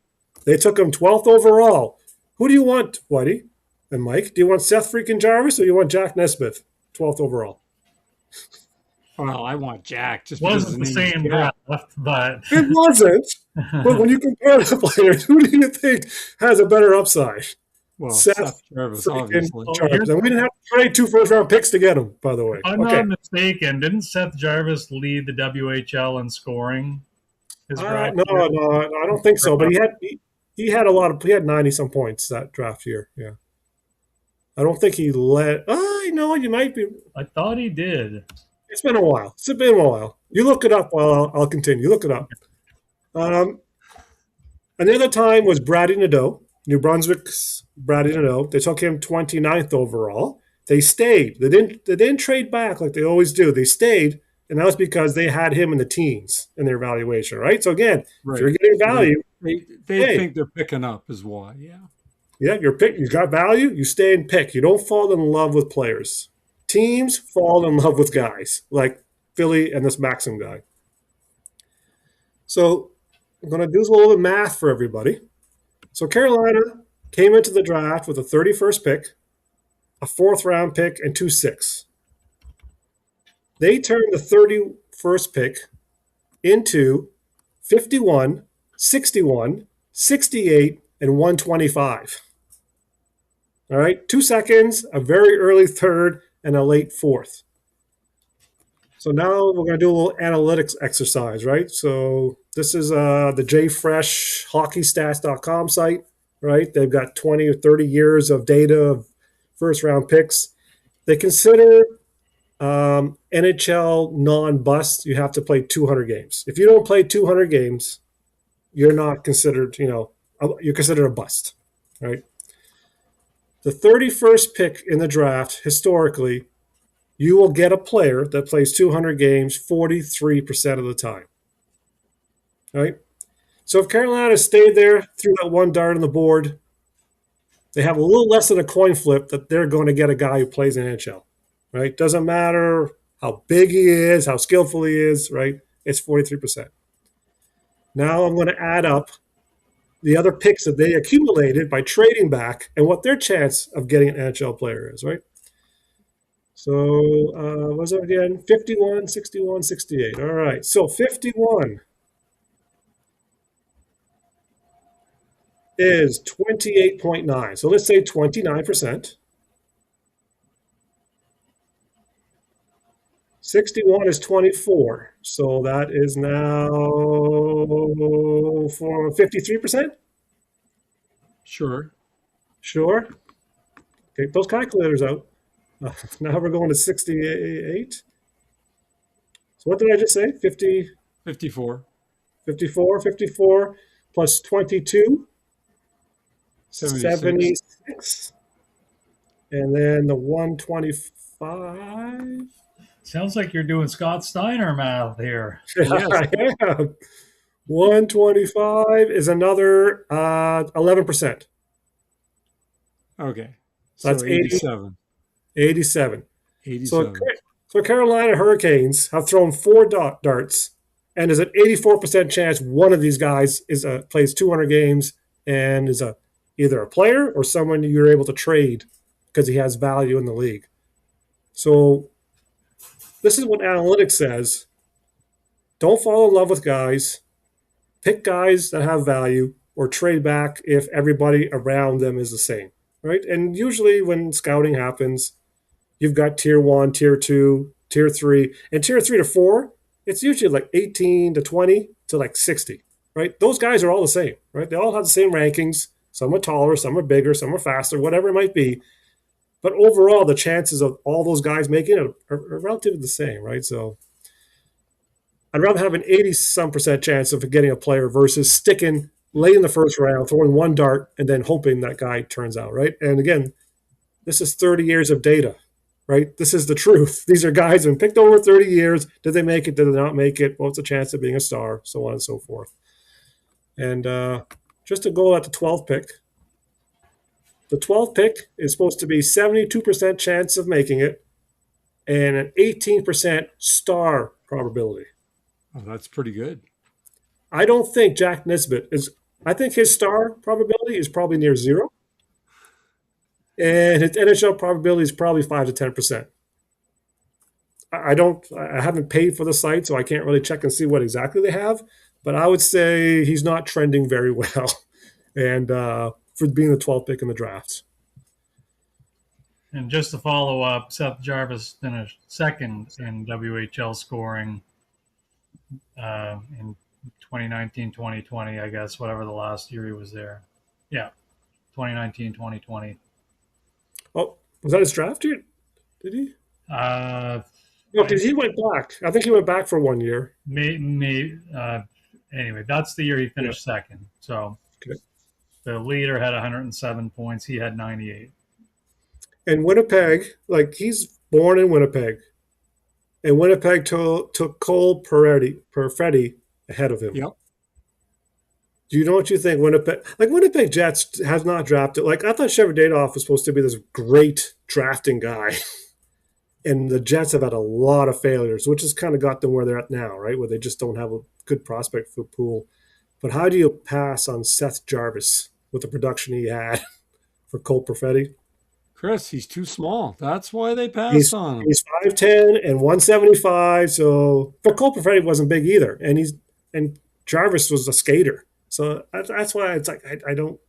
They took him 12th overall. Who do you want, Whitey and Mike? Do you want Seth freaking Jarvis or do you want Jack Nesmith, 12th overall? Well, I want Jack. Just wasn't the same draft, but it wasn't. But when you compare the players, who do you think has a better upside? Well, Seth Jarvis, obviously. Jarvis. And we didn't have to trade 2 first-round picks to get him, by the way. I'm not mistaken. Didn't Seth Jarvis lead the WHL in scoring? No, I don't think so. But he had a lot of. He had 90-some points that draft year. Yeah. I don't think he led. You might be. I thought he did. It's been a while. You look it up while I'll continue. Look it up. Another time was Brady Nadeau. New Brunswick's Brady Nadeau. They took him 29th overall. They stayed. They didn't trade back like they always do. They stayed, and that was because they had him in the teens in their evaluation, right? So again, if you're getting value, they think they're picking up is why, yeah. Yeah, you got value, you stay and pick. You don't fall in love with players. Teams fall in love with guys like Philly and this Maxim guy. So I'm going to do a little bit of math for everybody. So Carolina came into the draft with a 31st pick, a 4th-round pick, and 2 6. They turned the 31st pick into 51, 61, 68, and 125. All right, 2 seconds, a very early third, and a late 4th. So now we're going to do a little analytics exercise, right? So this is the jfreshhockeystats.com site, right? They've got 20 or 30 years of data of first-round picks. They consider NHL non-bust. You have to play 200 games. If you don't play 200 games, you're not considered, you're considered a bust, right? The 31st pick in the draft, historically, you will get a player that plays 200 games 43% of the time. Right? So if Carolina stayed there, threw that one dart on the board, they have a little less than a coin flip that they're going to get a guy who plays in NHL. Right? Doesn't matter how big he is, how skillful he is, right? It's 43%. Now I'm going to add up the other picks that they accumulated by trading back and what their chance of getting an NHL player is, right? So, what's it again? 51, 61, 68. All right. So, 51 is 28.9. So, let's say 29%. 61 is 24. So, that is now for 53%? Sure. Take those calculators out. Now we're going to 68. So what did I just say? 50? 54. 54 plus 22. 76. And then the 125. Sounds like you're doing Scott Steiner math here. Yes. I am. 125 is another 11%. Okay. So that's 87. 87. 87. So Carolina Hurricanes have thrown 4 darts, and there's an 84% chance one of these guys plays 200 games and is a either a player or someone you're able to trade because he has value in the league. So this is what analytics says. Don't fall in love with guys. Pick guys that have value or trade back if everybody around them is the same, right? And usually when scouting happens, you've got tier 1, tier 2, tier 3, and tier 3 to 4, it's usually like 18 to 20 to like 60, right? Those guys are all the same, right? They all have the same rankings. Some are taller, some are bigger, some are faster, whatever it might be. But overall, the chances of all those guys making it are relatively the same, right? So I'd rather have an 80-some% chance of getting a player versus sticking late in the first round, throwing one dart, and then hoping that guy turns out, right? And again, this is 30 years of data, right? This is the truth. These are guys who have been picked over 30 years. Did they make it? Did they not make it? What's the chance of being a star? So on and so forth. And just to go at the 12th pick, the 12th pick is supposed to be 72% chance of making it and an 18% star probability. Oh, that's pretty good. I don't think Jack Nisbet is. I think his star probability is probably near zero, and his NHL probability is probably 5 to 10%. I don't. I haven't paid for the site, so I can't really check and see what exactly they have. But I would say he's not trending very well, and for being the 12th pick in the draft. And just to follow up, Seth Jarvis finished second in WHL scoring in 2019-2020, I guess, whatever the last year he was there. Yeah, 2019-2020. Oh, was that his draft year? Did he? No, because he went back. I think he went back for 1 year. Anyway, that's the year he finished second. So the leader had 107 points. He had 98. And Winnipeg, like he's born in Winnipeg. And Winnipeg took Cole Perfetti ahead of him. Yep. Do you know what you think? Winnipeg Jets has not drafted. Like I thought Shevardadov was supposed to be this great drafting guy. And the Jets have had a lot of failures, which has kind of got them where they're at now, right? Where they just don't have a good prospect for pool. But how do you pass on Seth Jarvis with the production he had for Cole Perfetti? Chris, he's too small. That's why they passed on him. He's 5'10" and 175. So, but Cole Perfetti wasn't big either, and Jarvis was a skater. So that's why it's like I don't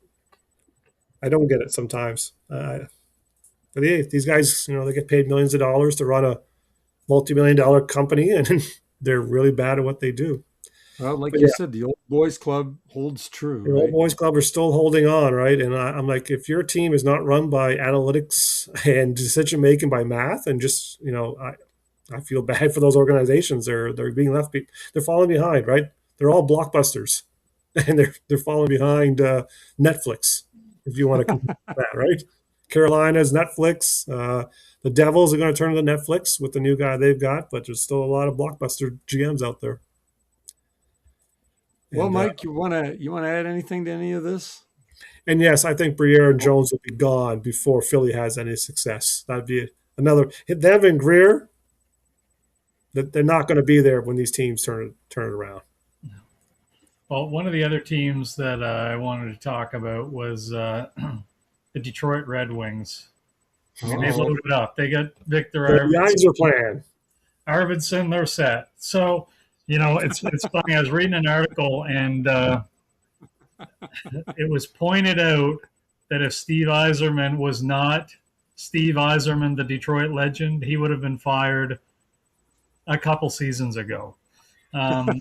get it sometimes. But yeah, these guys, they get paid millions of dollars to run a multi-million-dollar company, and they're really bad at what they do. Well, like you said, the old boys club holds true. The old boys club are still holding on, right? And I'm like, if your team is not run by analytics and decision making by math, and just I feel bad for those organizations. They're being left. They're falling behind, right? They're all blockbusters, and they're falling behind Netflix, if you want to compare that, right? Carolina's Netflix. The Devils are going to turn to Netflix with the new guy they've got, but there's still a lot of blockbuster GMs out there. Well, Mike, you want to add anything to any of this? And yes, I think Briere and Jones will be gone before Philly has any success. That'd be another. Them and Greer, they're not going to be there when these teams turn it around. Well, one of the other teams that I wanted to talk about was the Detroit Red Wings. And they loaded up. They got Victor Arvidsson. Arvidsson, they're set. So, it's funny. I was reading an article, and it was pointed out that if Steve Yzerman was not Steve Yzerman, the Detroit legend, he would have been fired a couple seasons ago. But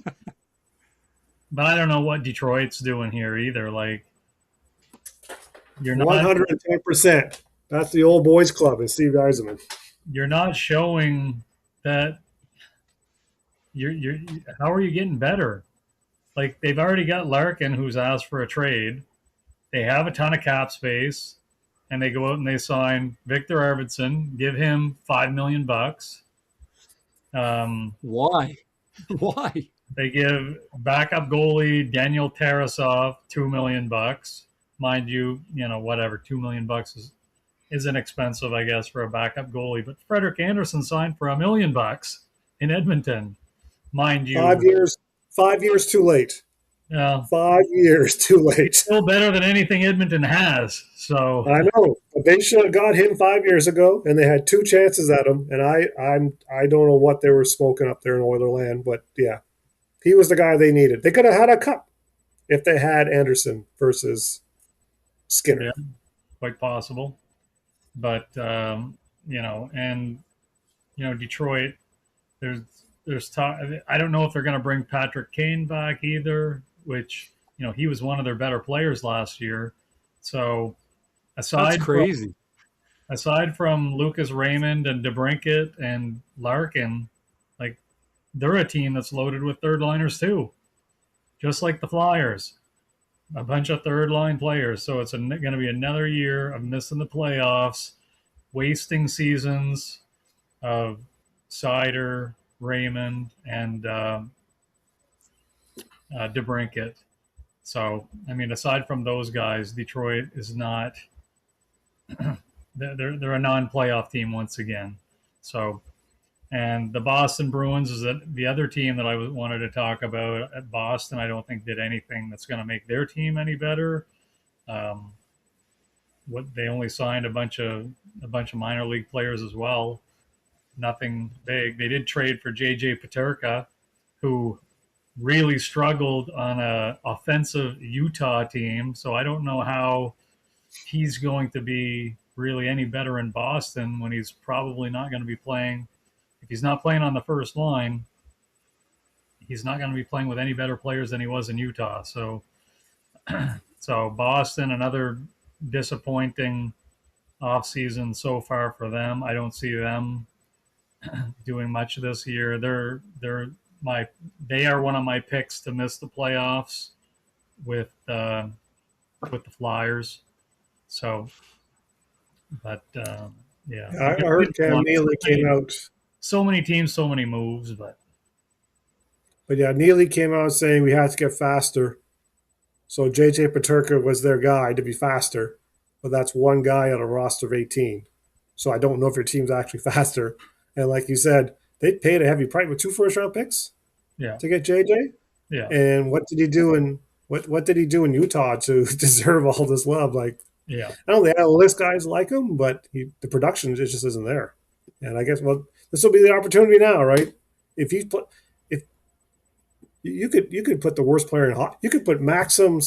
I don't know what Detroit's doing here either. Like, you're not 110%. That's the old boys club and Steve Yzerman. You're not showing that. You're how are you getting better? Like, they've already got Larkin, who's asked for a trade. They have a ton of cap space, and they go out and they sign Victor Arvidsson, give him $5 million. Why? They give backup goalie Daniel Tarasov $2 million. Mind you, whatever, $2 million is inexpensive, I guess, for a backup goalie. But Frederik Andersen signed for $1 million in Edmonton. Mind you, 5 years too late. Yeah. 5 years too late. Still better than anything Edmonton has. So I know. But they should have got him 5 years ago, and they had two chances at him. And I don't know what they were smoking up there in Oilerland, but yeah, he was the guy they needed. They could have had a cup if they had Anderson versus Skinner. yeah, quite possible. But and Detroit. There's talk. I don't know if they're going to bring Patrick Kane back either, which he was one of their better players last year. So That's aside from crazy. aside from Lucas Raymond and DeBrincat and Larkin, like they're a team that's loaded with third liners too, just like the Flyers, a bunch of third line players. So it's going to be another year of missing the playoffs, wasting seasons of Sider, Raymond, and DeBrincat. So, I mean, aside from those guys, Detroit is not. They're a non-playoff team once again. So, and the Boston Bruins is the other team that I wanted to talk about. At Boston, I don't think did anything that's going to make their team any better. What they only signed a bunch of minor league players as well. Nothing big. They did trade for JJ Peterka, who really struggled on a offensive Utah team. So I don't know how he's going to be really any better in Boston when he's probably not going to be playing. If he's not playing on the first line, he's not going to be playing with any better players than he was in Utah. So, Boston, another disappointing offseason so far for them. I don't see them doing much this year. They are one of my picks to miss the playoffs with the Flyers. So, but yeah, I heard Cam Neely came out. So many teams, so many moves, but yeah, Neely came out saying we had to get faster. So JJ Peterka was their guy to be faster, but that's one guy on a roster of 18. So I don't know if your team's actually faster. And like you said, they paid a heavy price with 2 first-round picks to get JJ. Yeah. And what did he do in what did he do in Utah to deserve all this love? Like, yeah, I don't know, they had a list guys like him, but the production just isn't there. And I guess this will be the opportunity now, right? If you could put the worst player in hockey, you could put Maxim,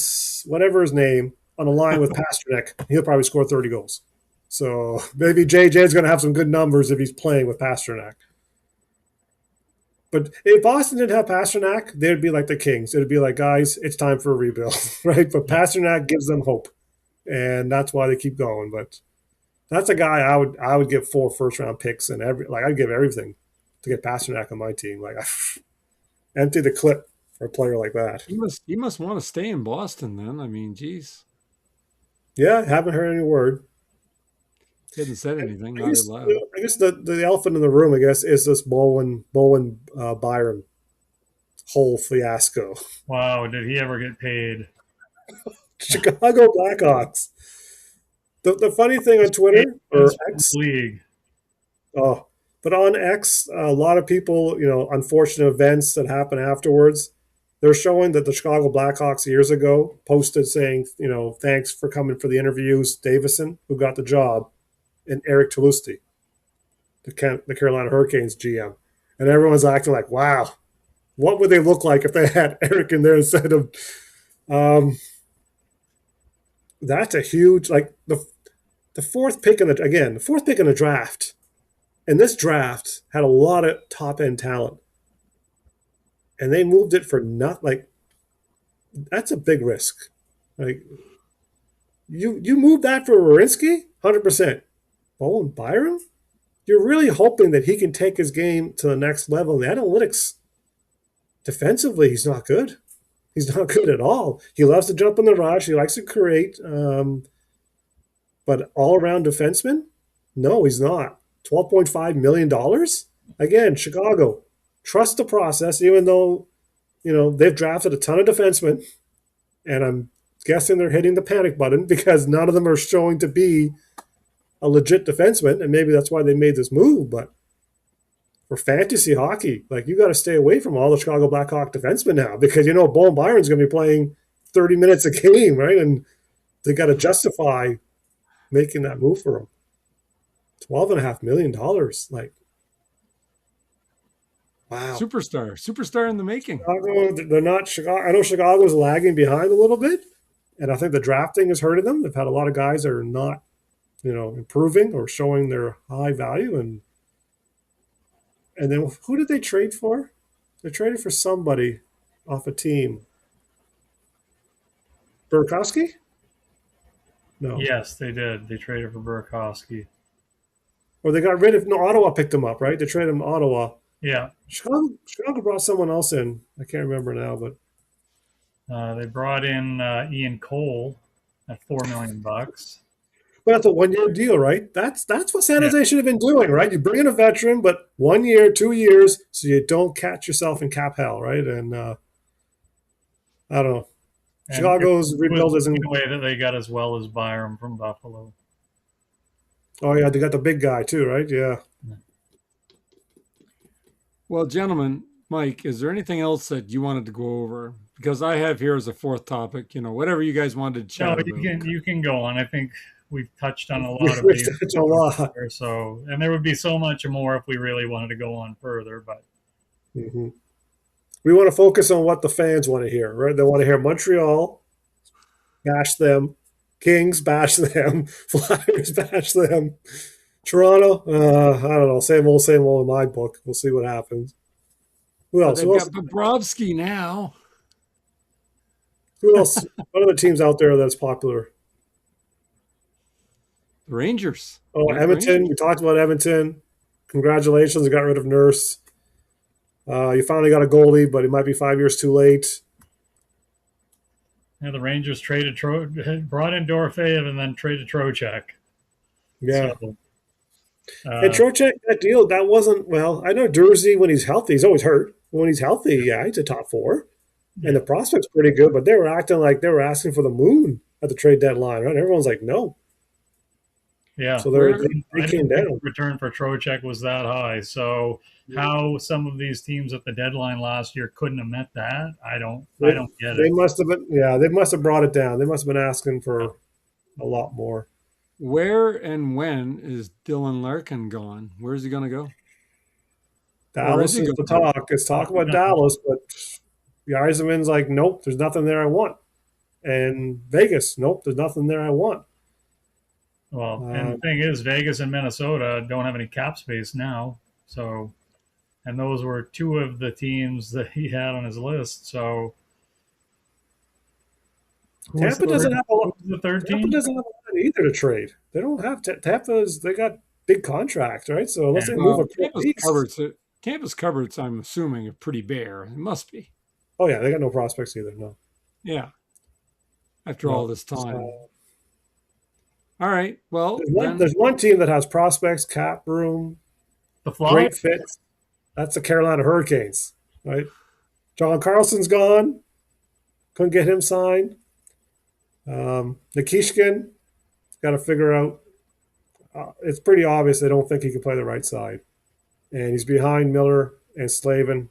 whatever his name, on a line with Pasternak. He'll probably score 30 goals. So maybe JJ's going to have some good numbers if he's playing with Pasternak. But if Boston didn't have Pasternak, they'd be like the Kings. It'd be like, guys, it's time for a rebuild, right? But Pasternak gives them hope, and that's why they keep going. But that's a guy I would give 4 first-round picks and I'd give everything to get Pasternak on my team. Like, empty the clip for a player like that. He must want to stay in Boston then. I mean, geez. Yeah, haven't heard any word. He hasn't said anything. I guess the elephant in the room, I guess, is this Bowen Byram whole fiasco. Wow, did he ever get paid? Chicago Blackhawks. The funny thing on Twitter or X, league. But on X, a lot of people, unfortunate events that happen afterwards. They're showing that the Chicago Blackhawks years ago posted saying, thanks for coming for the interviews, Davison, who got the job, and Eric Toulouse, the Carolina Hurricanes GM. And everyone's acting like, wow, what would they look like if they had Eric in there instead of that's a huge, like the fourth pick in the draft. And this draft had a lot of top-end talent. And they moved it for that's a big risk. Like, you moved that for Werenski? 100%. Bowen Byram? You're really hoping that he can take his game to the next level. The analytics, defensively, he's not good. He's not good at all. He loves to jump in the rush. He likes to create. But all-around defenseman? No, he's not. $12.5 million? Again, Chicago, trust the process, even though, they've drafted a ton of defensemen, and I'm guessing they're hitting the panic button because none of them are showing to be a legit defenseman, and maybe that's why they made this move, but for fantasy hockey, like you got to stay away from all the Chicago Blackhawk defensemen now because Bowen Byron's going to be playing 30 minutes a game, right? And they got to justify making that move for him. $12.5 million, like wow. Superstar in the making. Chicago, they're not Chicago. I know Chicago's lagging behind a little bit, and I think the drafting has hurted them. They've had a lot of guys that are not, improving or showing their high value, and then who did they trade for? They traded for somebody off a team. Burakovsky? No. Yes, they did. They traded for Burakovsky. Or they got rid of Ottawa picked him up, right? They traded him to Ottawa. Yeah. Chicago brought someone else in. I can't remember now, but they brought in Ian Cole at $4 million. But that's a 1-year deal, right? That's what San Jose should have been doing, right? You bring in a veteran, but 1 year, 2 years, so you don't catch yourself in cap hell, right? And I don't know. And Chicago's rebuild isn't the way that they got as well as Byram from Buffalo. Oh yeah, they got the big guy too, right? Yeah. Well, gentlemen, Mike, is there anything else that you wanted to go over? Because I have here as a fourth topic, whatever you guys wanted to chat about. You can go on. I think we've touched on a lot of these. A lot. So, and there would be so much more if we really wanted to go on further, but. Mm-hmm. We want to focus on what the fans want to hear, right? They want to hear Montreal bash them, Kings bash them, Flyers bash them, Toronto. I don't know, same old in my book. We'll see what happens. Who else? They've got Bobrovsky now. Who else? What other teams out there that's popular? The Rangers. Oh, Edmonton. We talked about Edmonton. Congratulations, they got rid of Nurse. You finally got a goalie, but it might be 5 years too late. Yeah, the Rangers brought in Dorofeyev and then traded Trocheck. Yeah. So, and Trocheck, that deal, that wasn't, well, I know Dursey, when he's healthy, he's always hurt. When he's healthy, yeah, he's a top four. Yeah. And the prospect's pretty good, but they were acting like they were asking for the moon at the trade deadline, right? Everyone's like, no. Yeah. So they came down. The return for Trocheck was that high. So how some of these teams at the deadline last year couldn't have met that, I don't get it. They must have brought it down. They must have been asking for a lot more. Where and when is Dylan Larkin gone? Where's he going to go? Dallas is the talk. It's talk about Dallas, but Yzerman's like, nope, there's nothing there I want. And Vegas, nope, there's nothing there I want. Well, and the thing is, Vegas and Minnesota don't have any cap space now. So, and those were two of the teams that he had on his list. So, Tampa doesn't have a lot. The third team Tampa doesn't have a lot either to trade. They don't have Tampa's. They got big contracts, right? So unless they move Tampa's cupboards, I'm assuming, are pretty bare. It must be. Oh yeah, they got no prospects either. No. Yeah. After all this time. All right. Well, there's one team that has prospects, cap room, the Flyers. Great fit. That's the Carolina Hurricanes, right? John Carlson's gone. Couldn't get him signed. Nikishkin, got to figure out. It's pretty obvious they don't think he can play the right side, and he's behind Miller and Slavin.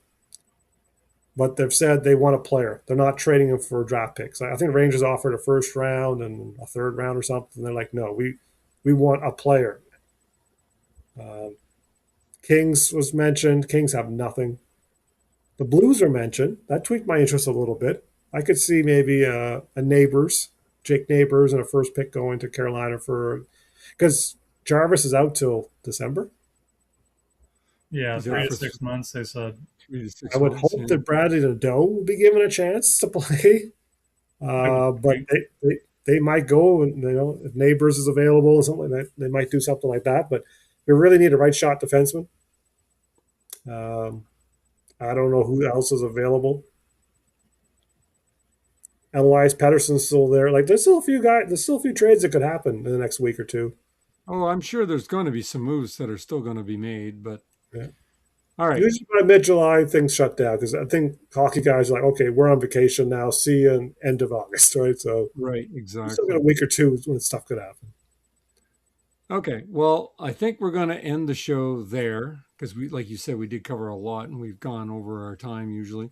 But they've said they want a player. They're not trading him for draft picks. I think the Rangers offered a first round and a third round or something. They're like, no, we want a player. Kings was mentioned. Kings have nothing. The Blues are mentioned. That tweaked my interest a little bit. I could see maybe a Jake Neighbors, and a first pick going to Carolina because Jarvis is out till December. Yeah, 3 to 6 months, they said. I would hope that Bradley Nadeau will be given a chance to play, but they might go, and if Neighbors is available or something like that, they might do something like that. But we really need a right shot defenseman. I don't know who else is available. Otherwise, Pettersson's still there. Like there's still a few trades that could happen in the next week or two. Oh, I'm sure there's going to be some moves that are still going to be made, but yeah. All right. Usually by mid-July, things shut down because I think hockey guys are like, okay, we're on vacation now. See you in end of August, right? So right, exactly. Still got a week or two when stuff could happen. Okay. Well, I think we're going to end the show there because we, like you said, we did cover a lot and we've gone over our time usually.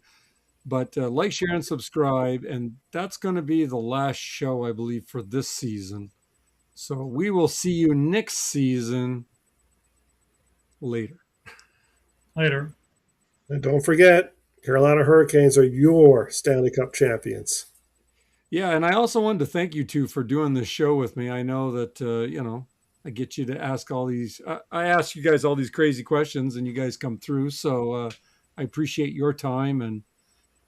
But like, share, and subscribe. And that's going to be the last show, I believe, for this season. So we will see you next season later. Later. And don't forget, Carolina Hurricanes are your Stanley Cup champions. Yeah. And I also wanted to thank you two for doing this show with me. I know that, I get you to ask all these, I ask you guys all these crazy questions and you guys come through. So I appreciate your time and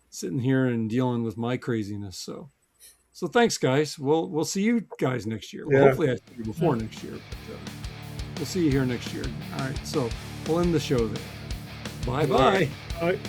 sitting here and dealing with my craziness. So thanks, guys. We'll see you guys next year. Well, Yeah. hopefully I see you before next year. But, we'll see you here next year. All right. So we'll end the show there. Bye bye. All right.